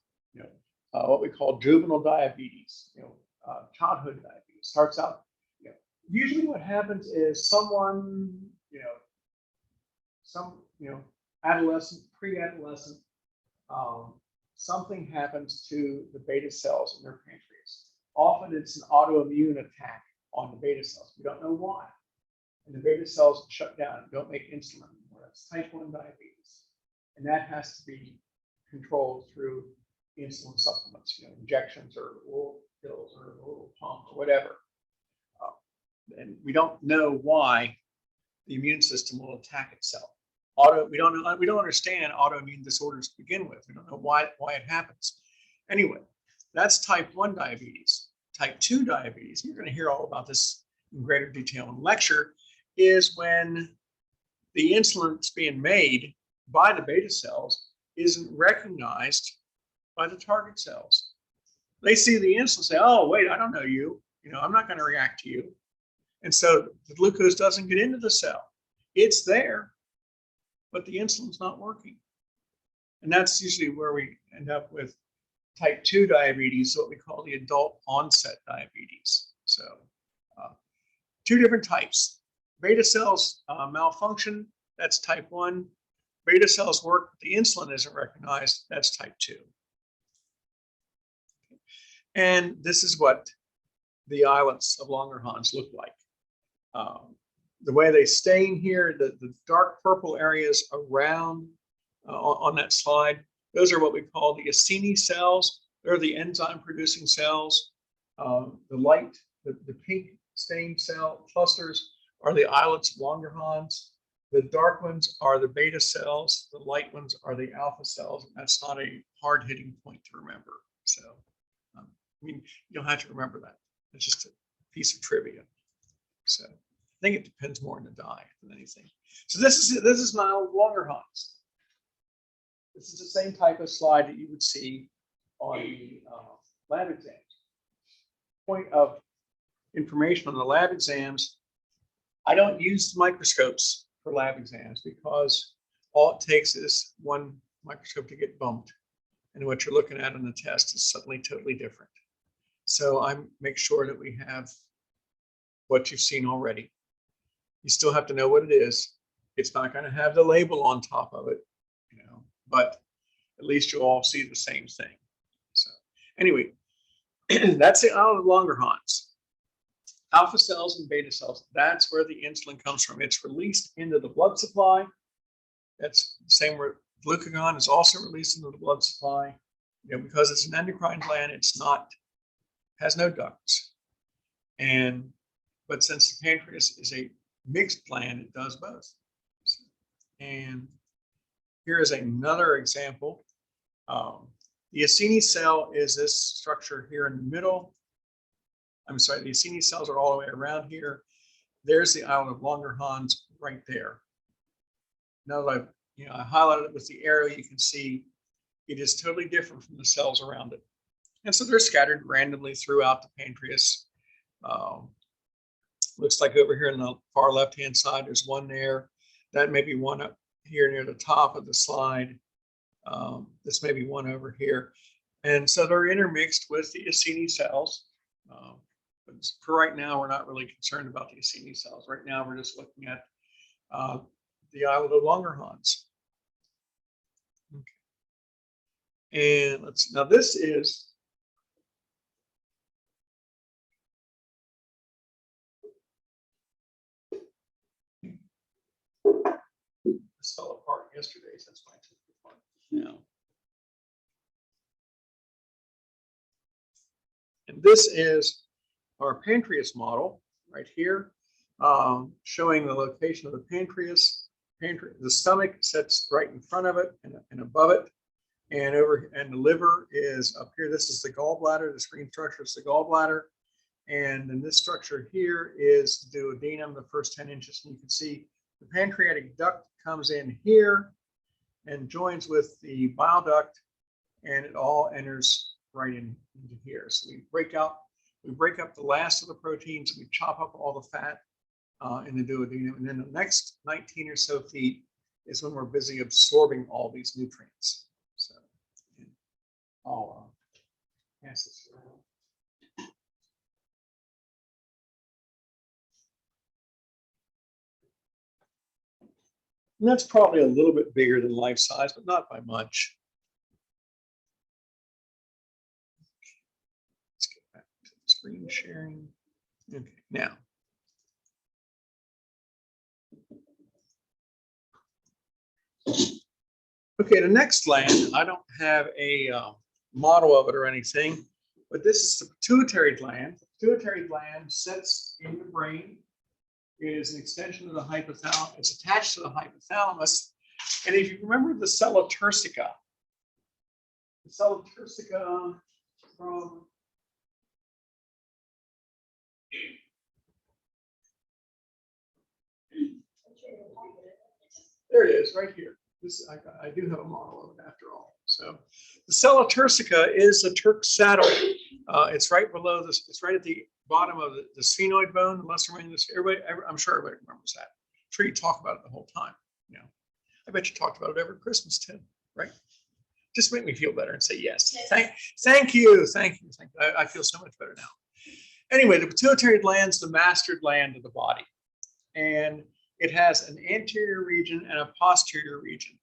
What we call juvenile diabetes, childhood diabetes starts out. Usually what happens is someone, adolescent, pre-adolescent, something happens to the beta cells in their pancreas. Often it's an autoimmune attack on the beta cells. We don't know why. And the beta cells shut down and don't make insulin anymore. That's type 1 diabetes. And that has to be controlled through insulin supplements, injections or oral pills or oral pump or whatever. And we don't know why the immune system will attack itself. We don't understand autoimmune disorders to begin with. We don't know why it happens. Anyway, that's type 1 diabetes. Type 2 diabetes, you're going to hear all about this in greater detail in the lecture, is when the insulin that's being made by the beta cells isn't recognized by the target cells. They see the insulin and say, oh, wait, I don't know you. I'm not going to react to you. And so the glucose doesn't get into the cell. It's there, but the insulin's not working. And that's usually where we end up with type 2 diabetes, what we call the adult onset diabetes. So 2 different types. Beta cells malfunction, that's type 1. Beta cells work, but the insulin isn't recognized, that's type 2. And this is what the islets of Langerhans look like. The way they stain here, the dark purple areas around on that slide, those are what we call the Acini cells. They're the enzyme producing cells. The pink stained cell clusters are the islets of Langerhans. The dark ones are the beta cells. The light ones are the alpha cells. And that's not a hard-hitting point to remember. So, you don't have to remember that. It's just a piece of trivia. So, I think it depends more on the dye than anything. So this is now Langerhans. This is the same type of slide that you would see on the lab exams. Point of information on the lab exams, I don't use microscopes for lab exams because all it takes is one microscope to get bumped, and what you're looking at on the test is suddenly totally different. So I make sure that we have what you've seen already. You still have to know what it is. It's not going to have the label on top of it, but at least you'll all see the same thing. So anyway, that's the islet of Langerhans. Alpha cells and beta cells, that's where the insulin comes from. It's released into the blood supply. That's the same where glucagon is also released into the blood supply. You know, because it's an endocrine gland, it's not, has no ducts. But since the pancreas is a mixed gland, it does both. And here is another example. The Acini cell is this structure here in the middle. I'm sorry, the Acini cells are all the way around here. There's the island of Langerhans right there. Now that I highlighted it with the arrow, you can see it is totally different from the cells around it. And so they're scattered randomly throughout the pancreas. Looks like over here on the far left-hand side, there's one there. That may be one up here near the top of the slide. This may be one over here. And so they're intermixed with the Acini cells. But for right now, we're not really concerned about the Acini cells. Right now, we're just looking at the islet of Langerhans. Okay. And now this is this fell apart yesterday, so that's why I took it apart now. And this is our pancreas model right here, showing the location of the pancreas. The stomach sits right in front of it and above it, and the liver is up here. This is the gallbladder. The screen structure is the gallbladder, and then this structure here is the duodenum, the first 10 inches. And you can see the pancreatic duct comes in here and joins with the bile duct, and it all enters right into here. So we break up the last of the proteins, and we chop up all the fat in the duodenum. And then the next 19 or so feet is when we're busy absorbing all these nutrients. So I'll pass this around. And that's probably a little bit bigger than life size, but not by much. Let's get back to the screen sharing. Okay, now. Okay, the next gland, I don't have a model of it or anything, but this is the pituitary gland. The pituitary gland sits in the brain. It is an extension of the hypothalamus. It's attached to the hypothalamus. And if you remember the cella turcica from there it is, right here. This I do have a model of it after all. So the cella turcica is a Turk's saddle. It's right below this. It's right at the bottom of the sphenoid bone, the lesser magnus. I'm sure everybody remembers that. I'm sure you talk about it the whole time. You know, I bet you talked about it every Christmas too, right? Just make me feel better and say yes. Thank you. I feel so much better now. Anyway, the pituitary gland is the master gland of the body, and it has an anterior region and a posterior region.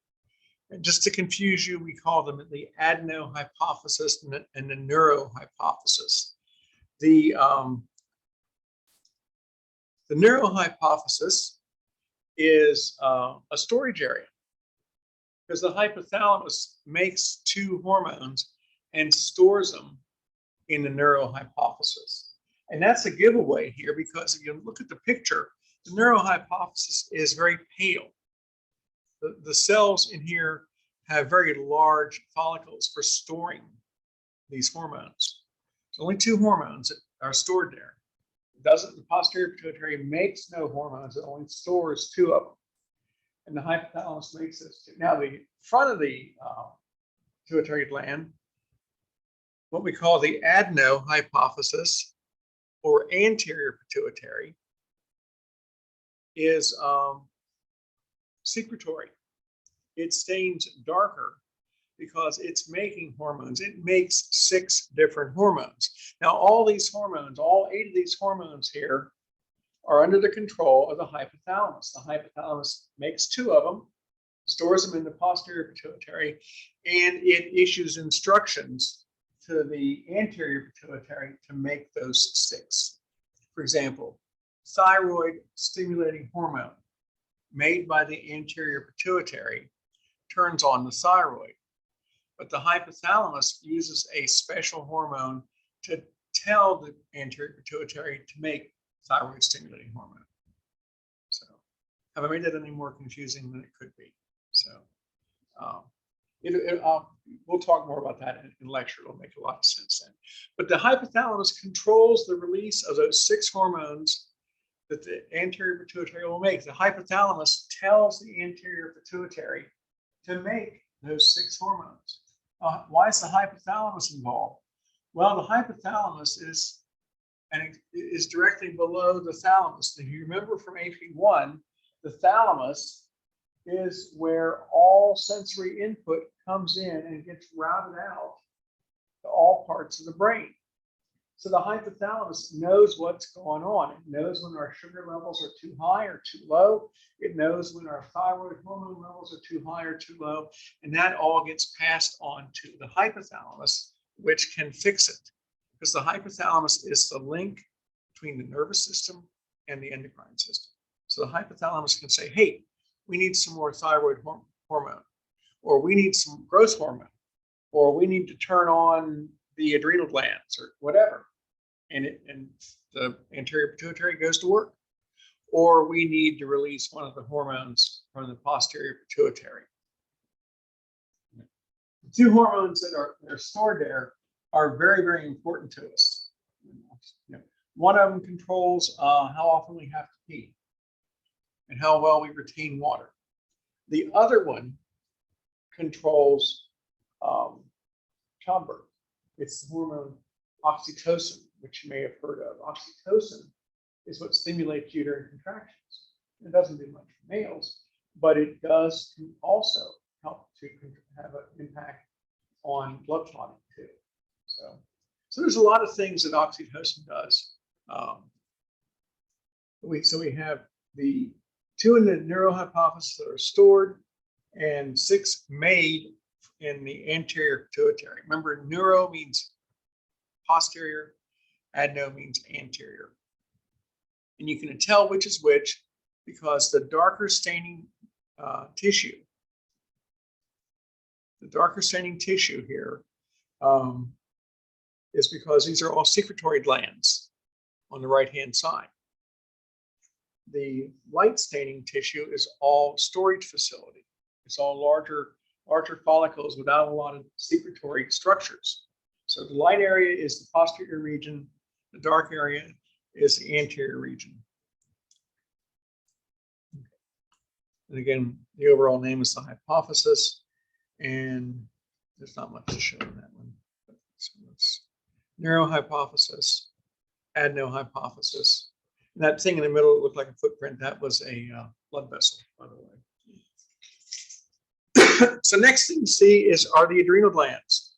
And just to confuse you, we call them the adenohypophysis and the neurohypophysis. The neurohypophysis is a storage area, because the hypothalamus makes two hormones and stores them in the neurohypophysis. And that's a giveaway here, because if you look at the picture, the neurohypophysis is very pale. The cells in here have very large follicles for storing these hormones. There's only two hormones that are stored there. The posterior pituitary makes no hormones, it only stores two of them. And the hypothalamus makes this too. Now, the front of the pituitary gland, what we call the adenohypophysis or anterior pituitary, is secretory. It stains darker because it's making hormones. It makes 6 different hormones. Now, all these hormones, all 8 of these hormones here, are under the control of the hypothalamus. The hypothalamus makes 2 of them, stores them in the posterior pituitary, and it issues instructions to the anterior pituitary to make those 6. For example, thyroid stimulating hormone made by the anterior pituitary turns on the thyroid. But the hypothalamus uses a special hormone to tell the anterior pituitary to make thyroid stimulating hormone. So have I made that any more confusing than it could be? So we'll talk more about that in lecture. It'll make a lot of sense then. But the hypothalamus controls the release of those 6 hormones that the anterior pituitary will make. The hypothalamus tells the anterior pituitary to make those 6 hormones. Why is the hypothalamus involved? Well, the hypothalamus is directly below the thalamus. If you remember from AP1, the thalamus is where all sensory input comes in and gets routed out to all parts of the brain. So the hypothalamus knows what's going on. It knows when our sugar levels are too high or too low. It knows when our thyroid hormone levels are too high or too low. And that all gets passed on to the hypothalamus, which can fix it. Because the hypothalamus is the link between the nervous system and the endocrine system. So the hypothalamus can say, hey, we need some more thyroid hormone, or we need some growth hormone, or we need to turn on the adrenal glands or whatever. And the anterior pituitary goes to work. Or we need to release one of the hormones from the posterior pituitary. The 2 hormones that are stored there are very, very important to us. One of them controls how often we have to pee and how well we retain water. The other one controls childbirth. It's the hormone oxytocin, which you may have heard of. Oxytocin is what stimulates uterine contractions. It doesn't do much for males, but it does also help to have an impact on blood clotting too. So there's a lot of things that oxytocin does. So we have the 2 in the neurohypophysis that are stored and 6 made in the anterior pituitary. Remember, neuro means posterior, adeno means anterior. And you can tell which is which because the darker staining tissue here is because these are all secretory glands on the right-hand side. The light staining tissue is all storage facility. It's all larger follicles without a lot of secretory structures. So the light area is the posterior region, the dark area is the anterior region. And again, the overall name is the hypophysis, and there's not much to show in that one. So it's neurohypophysis, adenohypophysis. And that thing in the middle that looked like a footprint, that was a blood vessel, by the way. So next thing you see are the adrenal glands.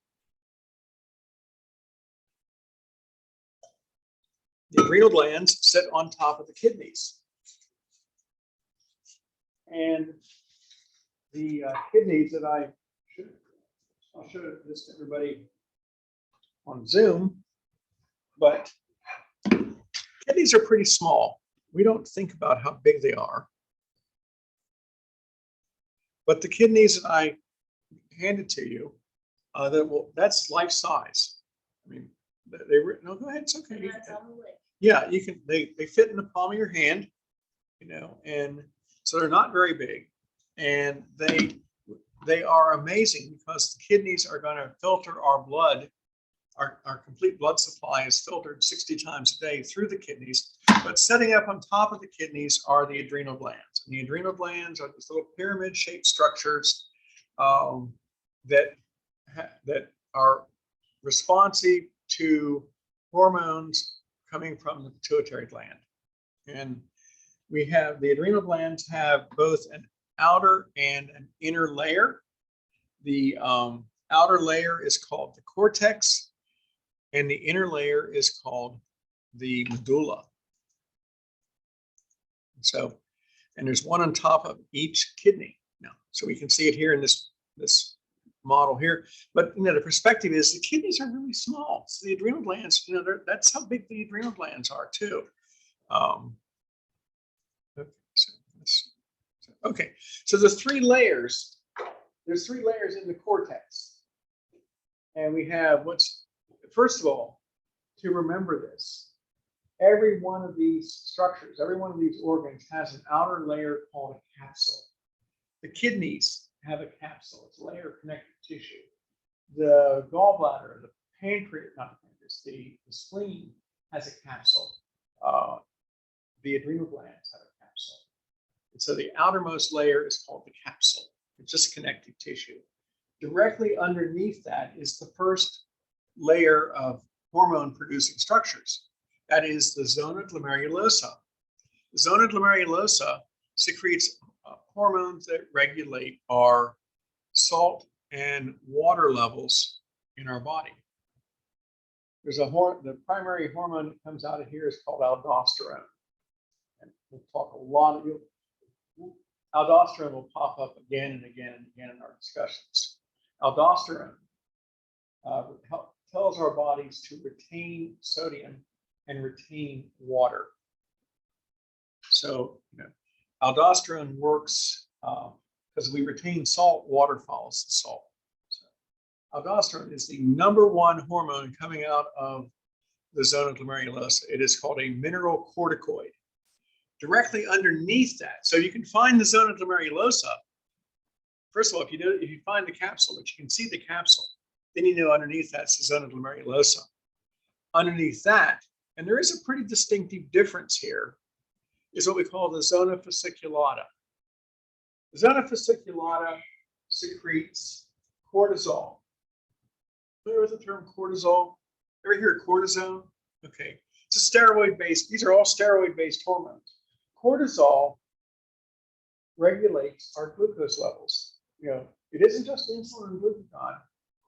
The adrenal glands sit on top of the kidneys. And the kidneys that I'll show this to everybody on Zoom, but kidneys are pretty small. We don't think about how big they are. But the kidneys that I handed to you, that's life size. I mean, no, go ahead, it's okay. Yeah, you can. They fit in the palm of your hand, and so they're not very big, and they are amazing because the kidneys are going to filter our blood. Our complete blood supply is filtered 60 times a day through the kidneys, but setting up on top of the kidneys are the adrenal glands. And the adrenal glands are these little pyramid-shaped structures that are responsive to hormones coming from the pituitary gland. And we have the adrenal glands have both an outer and an inner layer. The outer layer is called the cortex, and the inner layer is called the medulla. So, and there's one on top of each kidney now. So we can see it here in this model here. But the perspective is the kidneys are really small. So the adrenal glands, that's how big the adrenal glands are too. Okay, so Okay, so there's 3 layers. There's 3 layers in the cortex. And we have first of all, to remember this, every one of these structures, every one of these organs has an outer layer called a capsule. The kidneys have a capsule. It's a layer of connective tissue. The gallbladder, the pancreas, not the pancreas, the spleen has a capsule. The adrenal glands have a capsule. And so the outermost layer is called the capsule. It's just connective tissue. Directly underneath that is the first layer of hormone-producing structures. That is the zona glomerulosa. The zona glomerulosa secretes hormones that regulate our salt and water levels in our body. There's the primary hormone that comes out of here is called aldosterone. And we'll talk a lot of aldosterone will pop up again and again and again in our discussions. Aldosterone tells our bodies to retain sodium and retain water. So, aldosterone works because we retain salt, water follows the salt. So, aldosterone is the #1 hormone coming out of the zona glomerulosa. It is called a mineralocorticoid. Directly underneath that, so you can find the zona glomerulosa. First of all, if you find the capsule, which you can see the capsule, then you know underneath that's the zona glomerulosa. Underneath that, and there is a pretty distinctive difference here, is what we call the zona fasciculata. The zona fasciculata secretes cortisol. Familiar with the term cortisol? Ever hear of cortisone? Okay, it's a steroid-based, these are all steroid-based hormones. Cortisol regulates our glucose levels. It isn't just insulin and glucagon.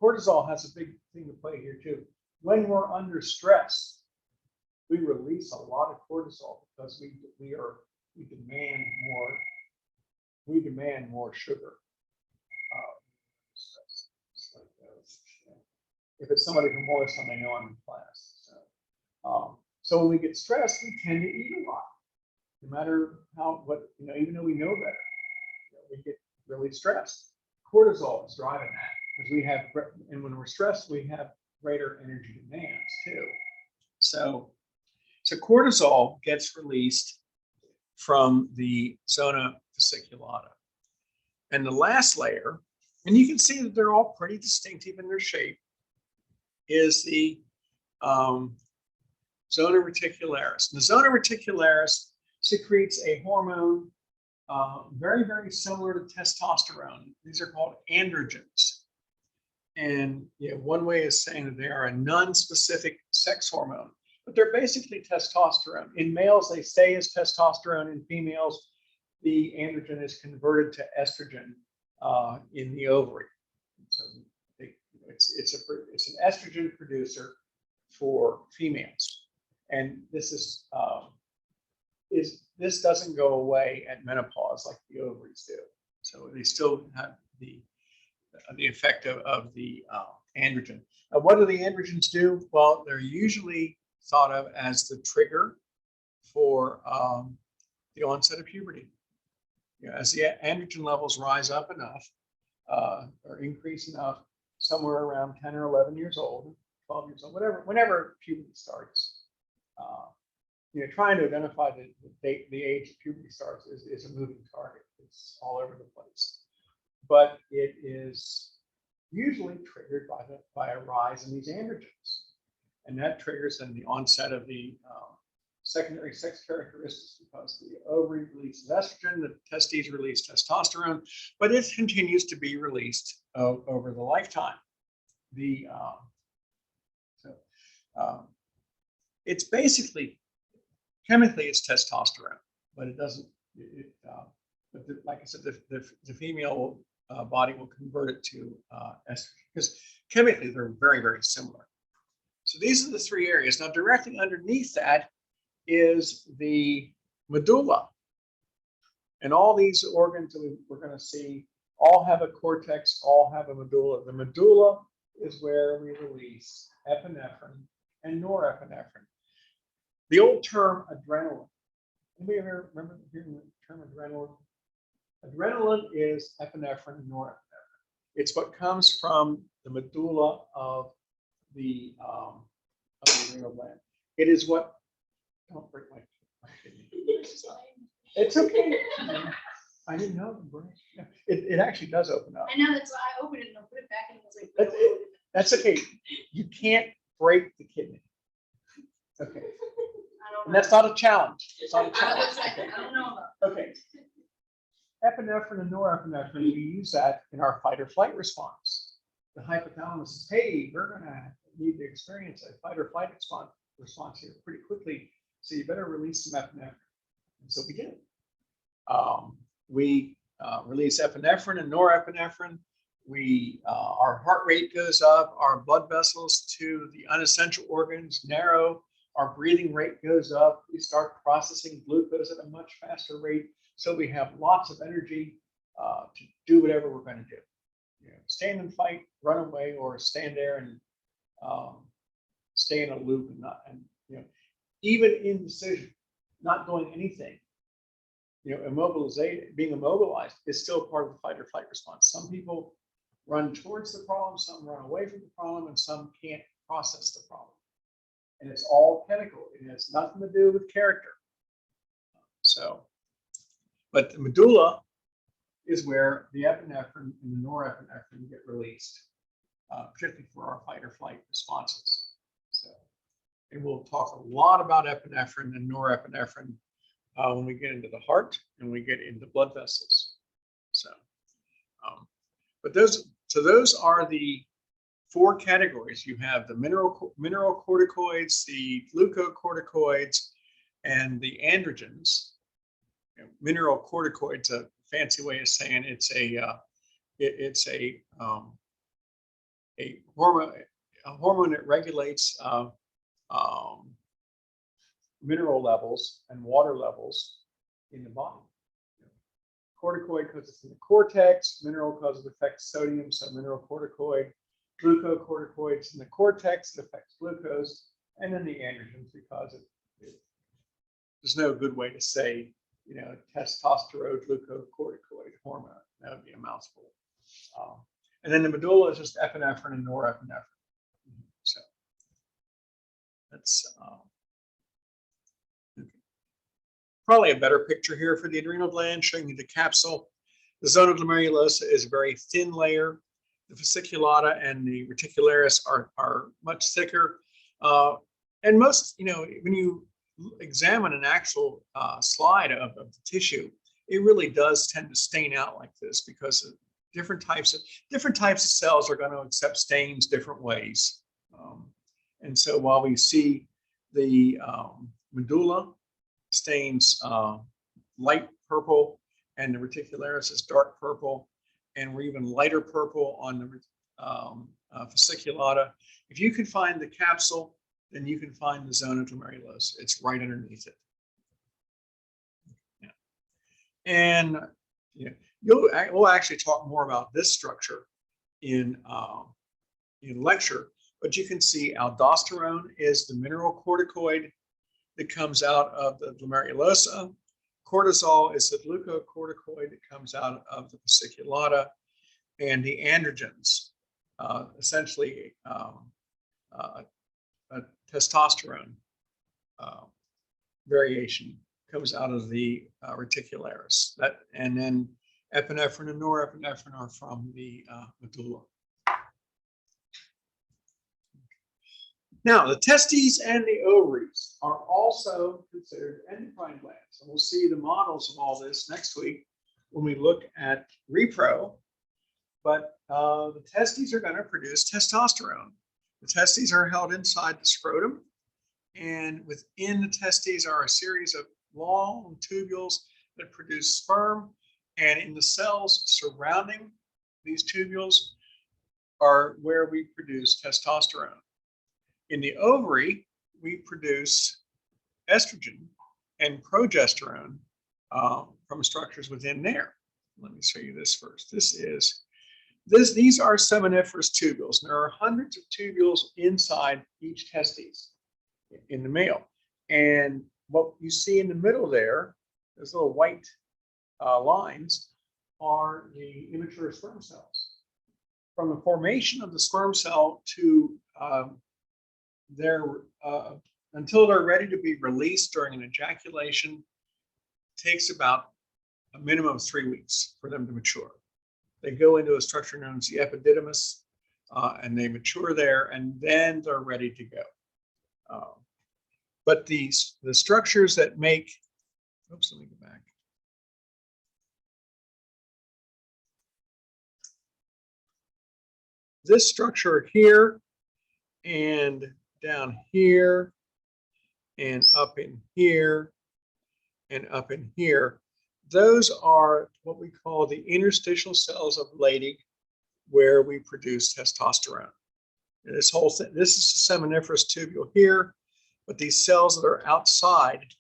Cortisol has a big thing to play here too. When we're under stress, we release a lot of cortisol because we demand more sugar. If it's somebody from Morrison, they know I'm in class. So when we get stressed, we tend to eat a lot, no matter even though we know better, we get really stressed. Cortisol is driving that because and when we're stressed, we have greater energy demands too. So cortisol gets released from the zona fasciculata. And the last layer, and you can see that they're all pretty distinctive in their shape, is the zona reticularis. And the zona reticularis secretes a hormone very, very similar to testosterone. These are called androgens. And one way is saying that they are a non-specific sex hormone, but they're basically testosterone. In males, they stay as testosterone. In females, the androgen is converted to estrogen in the ovary. So it's an estrogen producer for females, and this doesn't go away at menopause like the ovaries do. So they still have the effect of the androgen. What do the androgens do? Well, they're usually thought of as the trigger for the onset of puberty. As the androgen levels rise up enough or increase enough, somewhere around 10 or 11 years old, 12 years old, whenever puberty starts. Trying to identify the age of puberty starts is a moving target. It's all over the place. But it is usually triggered by a rise in these androgens. And that triggers then the onset of the secondary sex characteristics because the ovary releases estrogen, the testes release testosterone, but it continues to be released over the lifetime. It's basically, chemically it's testosterone, but it doesn't, like I said, the female body will convert it to estrogen because chemically they're very, very similar. So these are the 3 areas. Now directly underneath that is the medulla. And all these organs that we're going to see all have a cortex, all have a medulla. The medulla is where we release epinephrine and norepinephrine. The old term adrenaline. Anybody ever remember hearing the term adrenaline? Adrenaline is epinephrine and norepinephrine. It's what comes from the medulla of the adrenal gland. It is what, don't break my kidney. It's okay. I didn't know. It actually does open up. I know, that's why I opened it and I put it back and it was like. That's okay. You can't break the kidney. Okay. And that's not a challenge. It's not a challenge. Okay. I don't know about. Okay. Epinephrine and norepinephrine, we use that in our fight or flight response. The hypothalamus says, hey, we're going to need to experience a fight or flight response here pretty quickly, so you better release some epinephrine. And so we did. We release epinephrine and norepinephrine. Our heart rate goes up, our blood vessels to the unessential organs narrow, our breathing rate goes up, we start processing glucose at a much faster rate, so we have lots of energy to do whatever we're going to do. You know, stand and fight, run away, or stand there and stay in a loop and not, and you know, even indecision, not doing anything. You know, being immobilized is still part of the fight or flight response. Some people run towards the problem, some run away from the problem, and some can't process the problem. And it's all chemical. It has nothing to do with character. So, but the medulla is where the epinephrine and the norepinephrine get released, particularly for our fight or flight responses. So, and we'll talk a lot about epinephrine and norepinephrine when we get into the heart and we get into blood vessels. So, but those are the four categories. You have the mineral corticoids, the glucocorticoids, and the androgens. You know, mineral corticoids, a fancy way of saying it's a hormone that regulates mineral levels and water levels in the body. Corticoid because it's in the cortex, mineral because it affects sodium, so mineral corticoid, glucocorticoids in the cortex, it affects glucose, and then the androgens because there's no good way to say, you know, testosterone glucocorticoid hormone. That would be a mouthful. And then the medulla is just epinephrine and norepinephrine. So that's probably a better picture here for the adrenal gland, showing you the capsule. The zona glomerulosa is a very thin layer. The fasciculata and the reticularis are much thicker. And most, you know, when you examine an actual slide of the tissue, it really does tend to stain out like this because different types of cells are going to accept stains different ways. And so while we see the medulla stains light purple and the reticularis is dark purple, and we're even lighter purple on the fasciculata. If you can find the capsule, then you can find the zona glomerulosa. It's right underneath it. Yeah. And yeah, we'll actually talk more about this structure in lecture, but you can see aldosterone is the mineral corticoid that comes out of the glomerulosa. Cortisol is the glucocorticoid that comes out of the fasciculata, and the androgens, essentially a testosterone variation, comes out of the reticularis. And then epinephrine and norepinephrine are from the medulla. Now, the testes and the ovaries are also considered endocrine glands. And we'll see the models of all this next week when we look at repro. But the testes are going to produce testosterone. The testes are held inside the scrotum. And within the testes are a series of long tubules that produce sperm. And in the cells surrounding these tubules are where we produce testosterone. In the ovary, we produce estrogen and progesterone from structures within there. Let me show you this first. These are seminiferous tubules. And there are hundreds of tubules inside each testes in the male. And what you see in the middle there, those little white lines, are the immature sperm cells. From the formation of the sperm cell to their until they're ready to be released during an ejaculation, takes about a minimum of 3 weeks for them to mature. They go into a structure known as the epididymis, and they mature there, and then they're ready to go. But the structures that make, oops, let me go back. This structure here and down here and up in here and up in here, those are what we call the interstitial cells of Leydig, where we produce testosterone. And this whole thing, this is the seminiferous tubule here, but these cells that are outside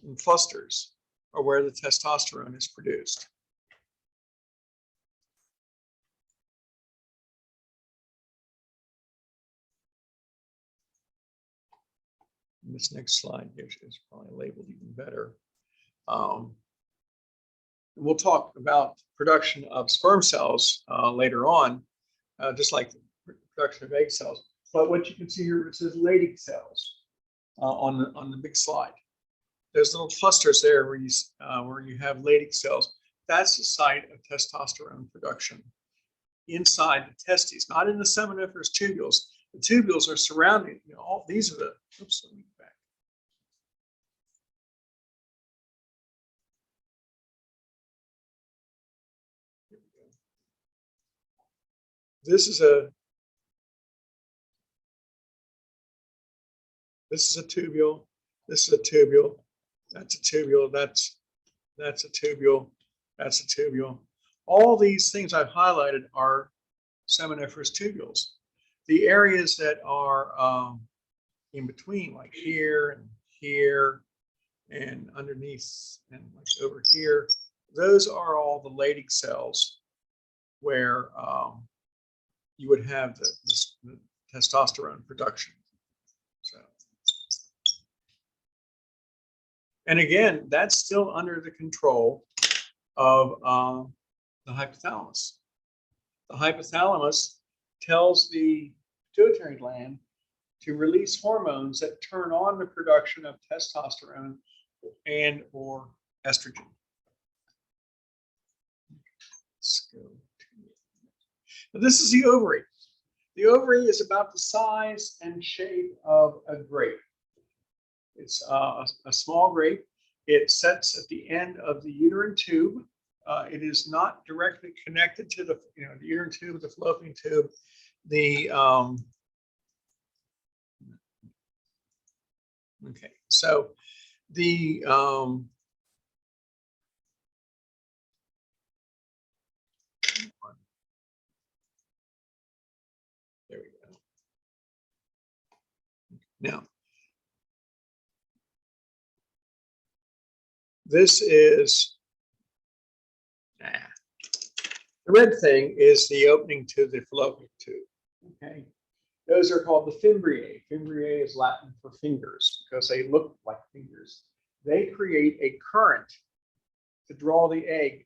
in clusters are where the testosterone is produced. And this next slide is probably labeled even better. We'll talk about production of sperm cells later on, just like the production of egg cells. But what you can see here, it says Leydig cells on the big slide. There's little clusters there where you have Leydig cells. That's the site of testosterone production inside the testes, not in the seminiferous tubules. The tubules are surrounding, all these are the, oops, let me go back. Here we go. This is a tubule, this is a tubule, that's a tubule, that's a tubule, that's a tubule. All these things I've highlighted are seminiferous tubules. The areas that are in between, like here and underneath and like over here, those are all the Leydig cells where you would have the testosterone production. So, and again, that's still under the control of the hypothalamus. The hypothalamus tells the pituitary gland to release hormones that turn on the production of testosterone and or estrogen. Let's go now, this is the ovary. The ovary is about the size and shape of a grape. It's a small grape. It sets at the end of the uterine tube. It is not directly connected to the uterine tube, the fallopian tube. Okay, so the there we go. Now, this is the red thing is the opening to the fallopian tube. Okay, those are called the fimbriae. Fimbriae is Latin for fingers because they look like fingers. They create a current to draw the egg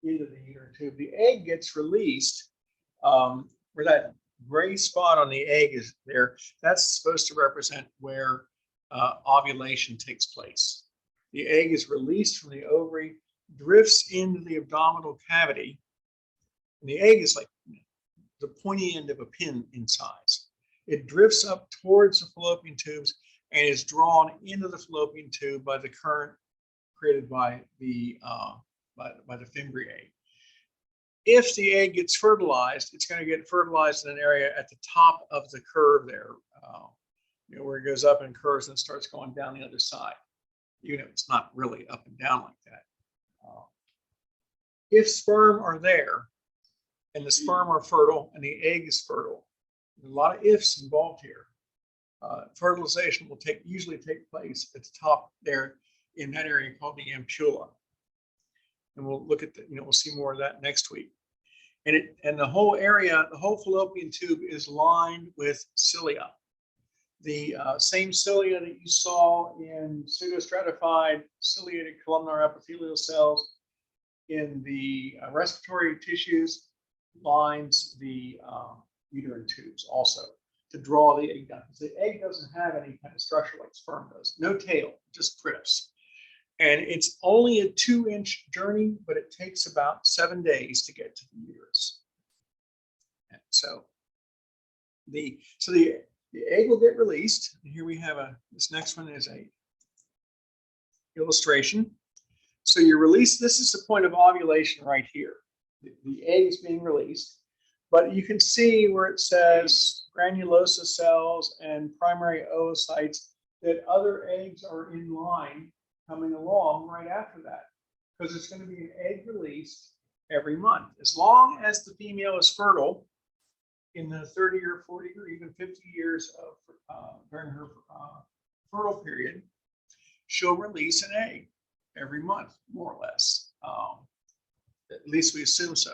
into the uterine tube. The egg gets released where that gray spot on the egg is there. That's supposed to represent where ovulation takes place. The egg is released from the ovary, drifts into the abdominal cavity, and the egg is like the pointy end of a pin in size. It drifts up towards the fallopian tubes and is drawn into the fallopian tube by the current created by the fimbriae. If the egg gets fertilized, it's going to get fertilized in an area at the top of the curve there, where it goes up and curves and starts going down the other side. Even if it's not really up and down like that. If sperm are there, and the sperm are fertile, and the egg is fertile, there's a lot of ifs involved here. Fertilization will usually take place at the top there in that area called the ampulla. And we'll look at we'll see more of that next week. And the whole area, the whole fallopian tube is lined with cilia. The same cilia that you saw in pseudostratified ciliated columnar epithelial cells in the respiratory tissues lines the uterine tubes also to draw the egg down. Because the egg doesn't have any kind of structure like sperm does. No tail, just drips. And it's only a 2-inch journey, but it takes about 7 days to get to the uterus. And so the egg will get released. Here we have this next one is a illustration. So you release, this is the point of ovulation right here. The egg is being released, but you can see where it says granulosa cells and primary oocytes that other eggs are in line coming along right after that, because it's going to be an egg released every month. As long as the female is fertile in the 30 or 40 or even 50 years of during her fertile period, she'll release an egg every month, more or less. At least we assume so.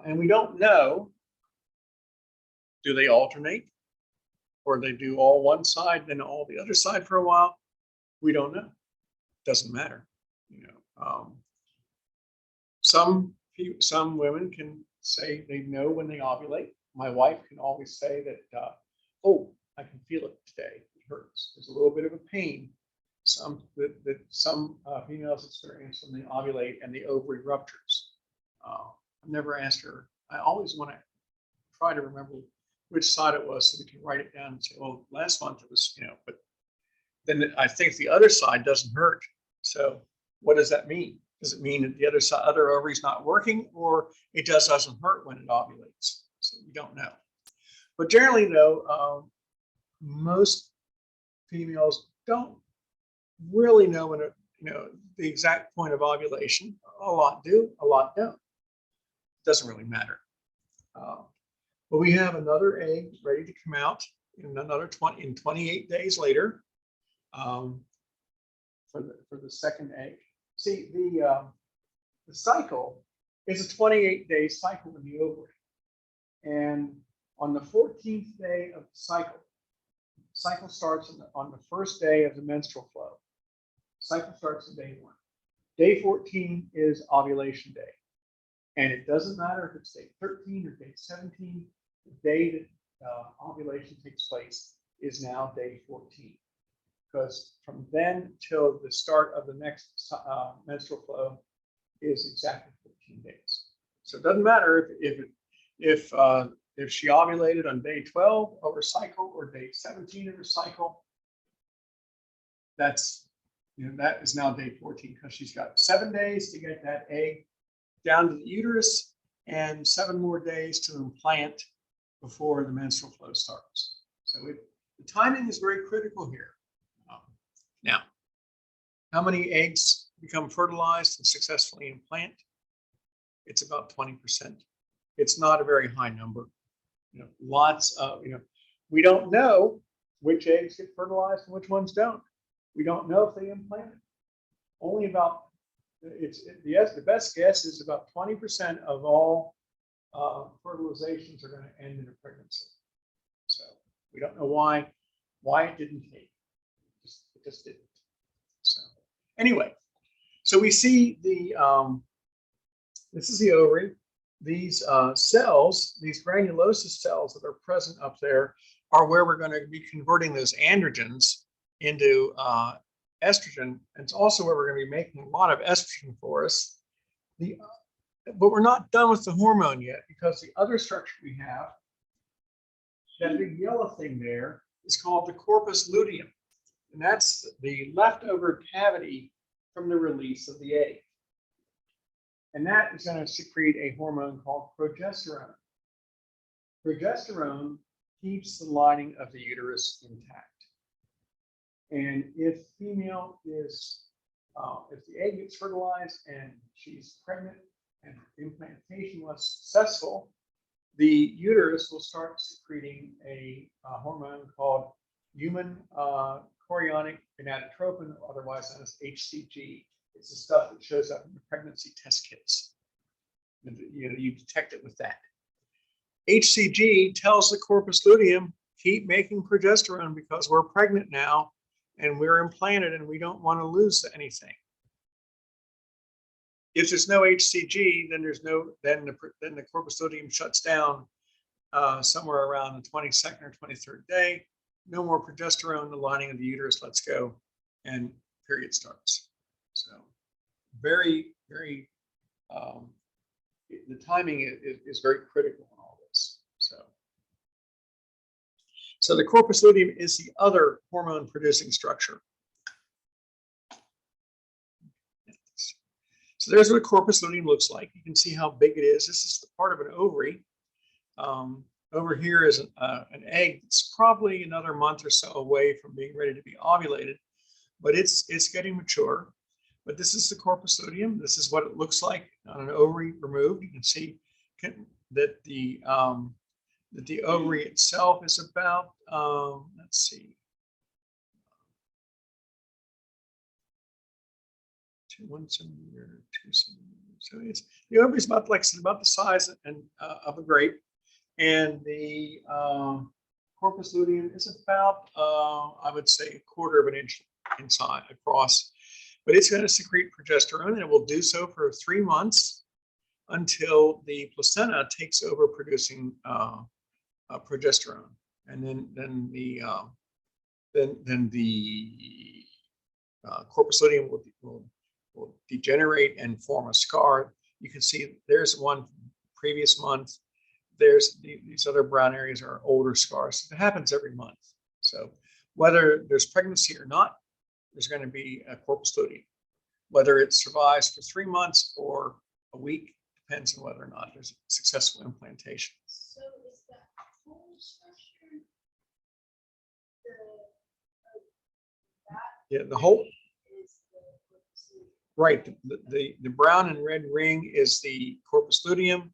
And we don't know, do they alternate? Or they do all one side, then all the other side for a while? We don't know. Doesn't matter. You know, some women can say they know when they ovulate. My wife can always say that, oh, I can feel it today. It hurts. There's a little bit of a pain. Some females experience when they ovulate and the ovary ruptures. I've never asked her. I always want to try to remember which side it was so we can write it down and say, well, last month it was, you know, but then I think the other side doesn't hurt. So what does that mean? Does it mean that the other ovary is not working, or it just doesn't hurt when it ovulates? So we don't know. But generally, though, most females don't really know when the exact point of ovulation. A lot do, a lot don't. Doesn't really matter. But we have another egg ready to come out in another 28 days later for the second egg. See, the cycle is a 28-day cycle in the ovary, and on the 14th day of the cycle starts on the first day of the menstrual flow. Cycle starts on day 1. Day 14 is ovulation day. And it doesn't matter if it's day 13 or day 17, the day that ovulation takes place is now day 14. Because from then till the start of the next menstrual flow is exactly 14 days. So it doesn't matter if she ovulated on day 12 of her cycle or day 17 of her cycle. That is now day 14, because she's got 7 days to get that egg down to the uterus and 7 more days to implant before the menstrual flow starts. So the timing is very critical here. Now, how many eggs become fertilized and successfully implant? It's about 20%. It's not a very high number. Lots of, we don't know which eggs get fertilized and which ones don't. We don't know if they implant. Only about, the best guess is about 20% of all fertilizations are going to end in a pregnancy. So we don't know why it didn't take. It just didn't. So anyway, so we see this is the ovary. These cells, these granulosa cells that are present up there, are where we're going to be converting those androgens into estrogen. And it's also where we're going to be making a lot of estrogen for us. But we're not done with the hormone yet, because the other structure we have, that big yellow thing there, is called the corpus luteum. And that's the leftover cavity from the release of the egg. And that is going to secrete a hormone called progesterone. Progesterone keeps the lining of the uterus intact. And if female is, if the egg gets fertilized and she's pregnant and implantation was successful, the uterus will start secreting a hormone called human chorionic gonadotropin, otherwise known as HCG. It's the stuff that shows up in the pregnancy test kits. You detect it with that. HCG tells the corpus luteum, keep making progesterone because we're pregnant now and we're implanted and we don't want to lose anything. If there's no HCG, then the corpus luteum shuts down somewhere around the 22nd or 23rd day. No more progesterone, the lining of the uterus lets go, and period starts. So very, very, the timing is very critical in all this. So the corpus luteum is the other hormone producing structure. So there's what a corpus luteum looks like. You can see how big it is. This is the part of an ovary. Over here is an egg that's probably another month or so away from being ready to be ovulated, but it's getting mature. But this is the corpus luteum. This is what it looks like on an ovary removed. You can see that the ovary itself is about, let's see, 1 centimeter, 2 centimeters. So the ovary is about the size of a grape, and the corpus luteum is about, I would say, 1/4 of an inch inside across. But it's going to secrete progesterone, and it will do so for 3 months until the placenta takes over producing progesterone, and then the corpus luteum will degenerate and form a scar. You can see there's one previous month. There's these other brown areas are older scars. It happens every month. So whether there's pregnancy or not, there's going to be a corpus luteum. Whether it survives for 3 months or a week depends on whether or not there's a successful implantation. So is the whole structure Yeah, the whole. is the corpus luteum? Right, the brown and red ring is the corpus luteum.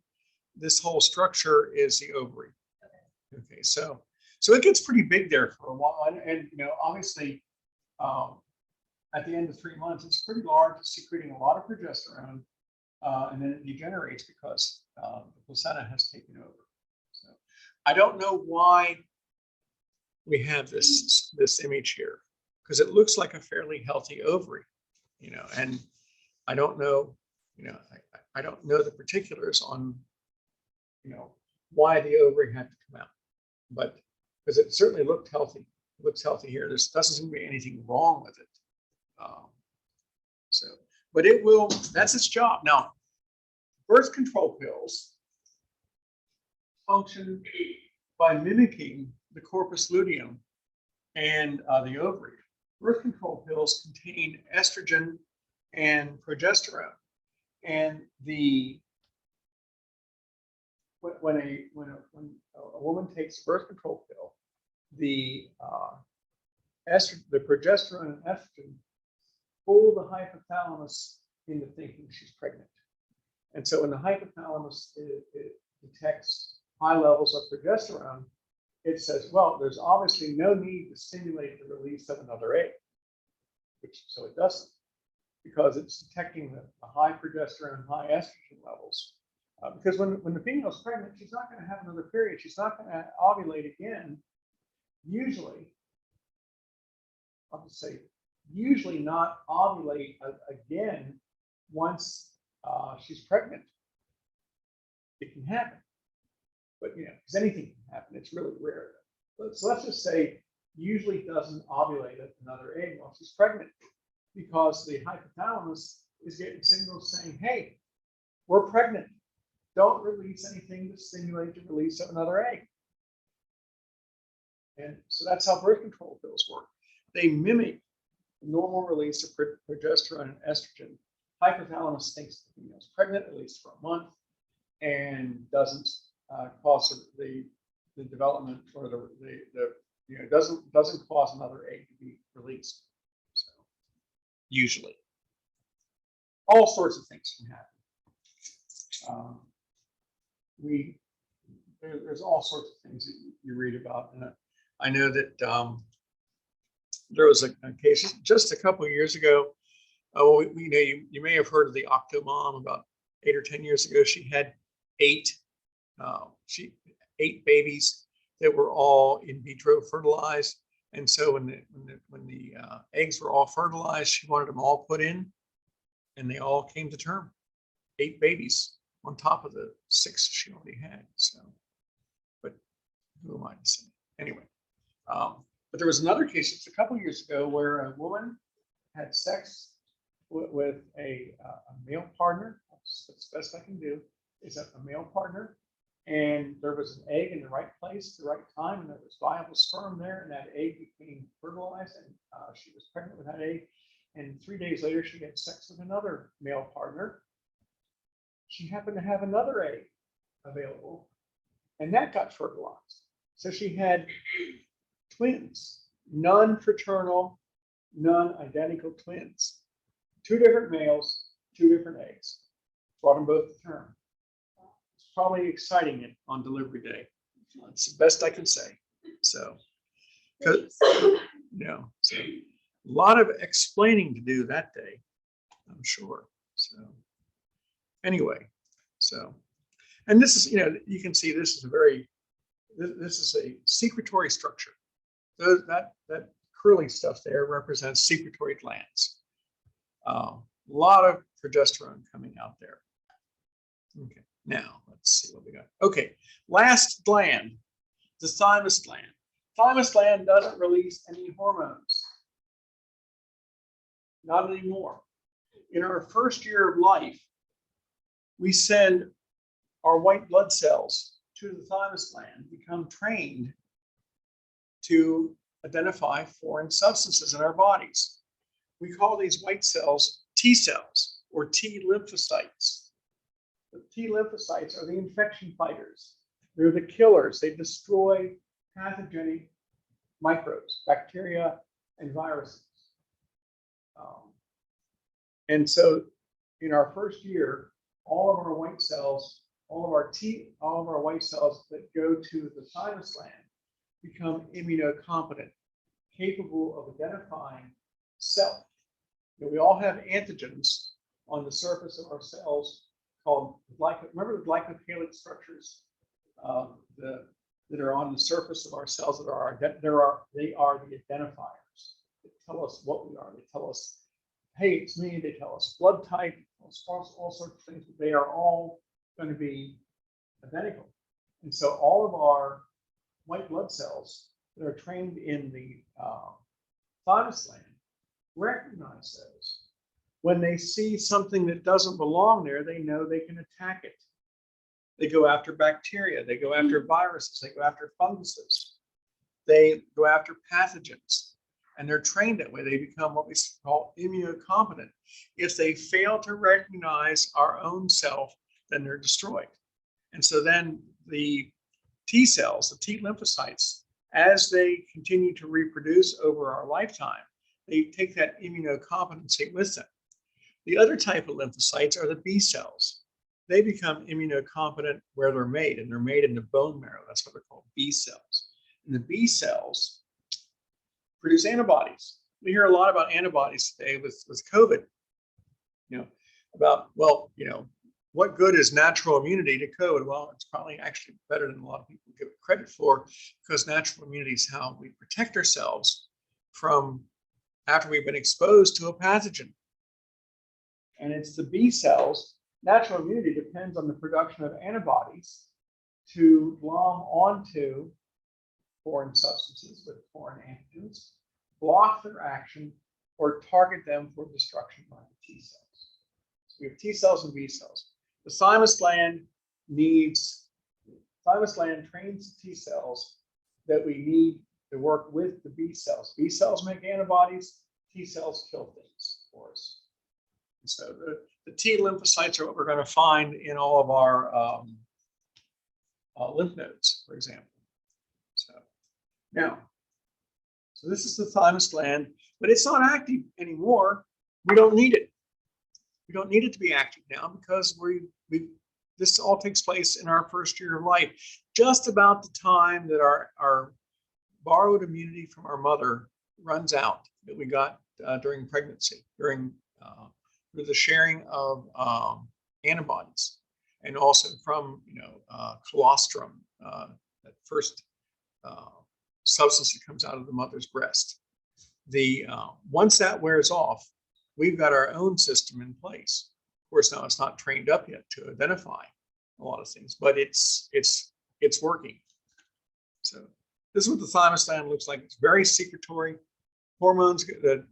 This whole structure is the ovary. Okay, so it gets pretty big there for a while, and obviously, at the end of 3 months, it's pretty large. It's secreting a lot of progesterone, and then it degenerates because the placenta has taken over. So I don't know why we have this image here, because it looks like a fairly healthy ovary, and I don't know, I don't know the particulars on, why the ovary had to come out, but because it certainly looked healthy. It looks healthy here. There doesn't seem to be anything wrong with it. But it will, that's its job. Now, birth control pills function by mimicking the corpus luteum and the ovary. Birth control pills contain estrogen and progesterone, and when a woman takes a birth control pill, the progesterone and estrogen fool the hypothalamus into thinking she's pregnant. And so when the hypothalamus it detects high levels of progesterone, it says, well, there's obviously no need to stimulate the release of another egg, so it doesn't, because it's detecting the high progesterone, high estrogen levels. Because when the female is pregnant, she's not going to have another period. She's not going to ovulate again. Usually, I'll just say, usually not ovulate again once she's pregnant. It can happen, but because anything can happen. It's really rare. So let's just say usually doesn't ovulate another egg while she's pregnant, because the hypothalamus is getting signals saying, hey, we're pregnant. Don't release anything to stimulate the release of another egg. And so that's how birth control pills work. They mimic the normal release of progesterone and estrogen. Hypothalamus thinks the female is pregnant, at least for a month, and doesn't cause the development, or doesn't cause another egg to be released. So usually, all sorts of things can happen. There's all sorts of things that you read about, and I know that there was a case just a couple of years ago. You may have heard of the Octomom. About 8 or 10 years ago, she had 8 babies that were all in vitro fertilized, and so when the eggs were all fertilized, she wanted them all put in, and they all came to term. 8 babies on top of the 6 she already had. So, but who am I to say? Anyway, but there was another case just a couple years ago where a woman had sex with a male partner. That's the best I can do. Is a male partner, and there was an egg in the right place at the right time, and there was viable sperm there, and that egg became fertilized, and she was pregnant with that egg. And 3 days later, she had sex with another male partner. She happened to have another egg available, and that got fertilized. So she had twins, non-fraternal, non-identical twins, 2 different males, 2 different eggs. Brought them both to term. It's probably exciting on delivery day. That's the best I can say. So, so a lot of explaining to do that day, I'm sure. So anyway, and this is, you can see this is this is a secretory structure. So that curly stuff there represents secretory glands. A lot of progesterone coming out there. Okay, now let's see what we got. Okay, last gland, the thymus gland. Thymus gland doesn't release any hormones. Not anymore. In our first year of life, we send our white blood cells to the thymus gland, become trained to identify foreign substances in our bodies. We call these white cells T cells or T lymphocytes. The T lymphocytes are the infection fighters. They're the killers. They destroy pathogenic microbes, bacteria, and viruses. And so in our first year, all of our white cells, all of our white cells that go to the thymus gland become immunocompetent, capable of identifying self. We all have antigens on the surface of our cells called remember the glycocalyx structures that are on the surface of our cells that are they are the identifiers. They tell us what we are. They tell us, hey, it's me. They tell us blood type, all sorts of things. They are all going to be identical. And so all of our white blood cells that are trained in the thymus gland recognize those. When they see something that doesn't belong there, they know they can attack it. They go after bacteria, they go after viruses, they go after funguses, they go after pathogens, and they're trained that way. They become what we call immunocompetent. If they fail to recognize our own self, then they're destroyed. And so then the T cells, the T lymphocytes, as they continue to reproduce over our lifetime, they take that immunocompetency with them. The other type of lymphocytes are the B cells. They become immunocompetent where they're made, and they're made in the bone marrow. That's what they're called, B cells. And the B cells produce antibodies. We hear a lot about antibodies today with COVID. What good is natural immunity to COVID? Well, it's probably actually better than a lot of people give it credit for, because natural immunity is how we protect ourselves from after we've been exposed to a pathogen. And it's the B cells. Natural immunity depends on the production of antibodies to glom onto foreign substances with foreign antigens, block their action, or target them for destruction by the T cells. So we have T cells and B cells. The thymus gland trains the T cells that we need to work with the B cells. B cells make antibodies, T cells kill things for us. And so the T lymphocytes are what we're going to find in all of our lymph nodes, for example. So this is the thymus gland, but it's not active anymore. We don't need it. We don't need it to be active now because this all takes place in our first year of life, just about the time that our borrowed immunity from our mother runs out, that we got during pregnancy, during the sharing of antibodies, and also from colostrum, that first substance that comes out of the mother's breast. Once that wears off, we've got our own system in place. course, now it's not trained up yet to identify a lot of things, but it's working. So this is what the thymus gland looks like. It's very secretory. Hormones, the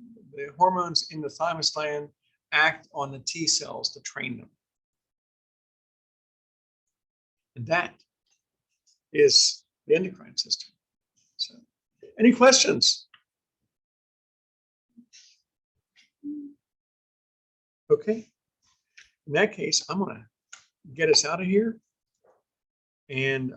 hormones in the thymus gland act on the T cells to train them. And that is the endocrine system. So, any questions? Okay. In that case, I'm going to get us out of here. And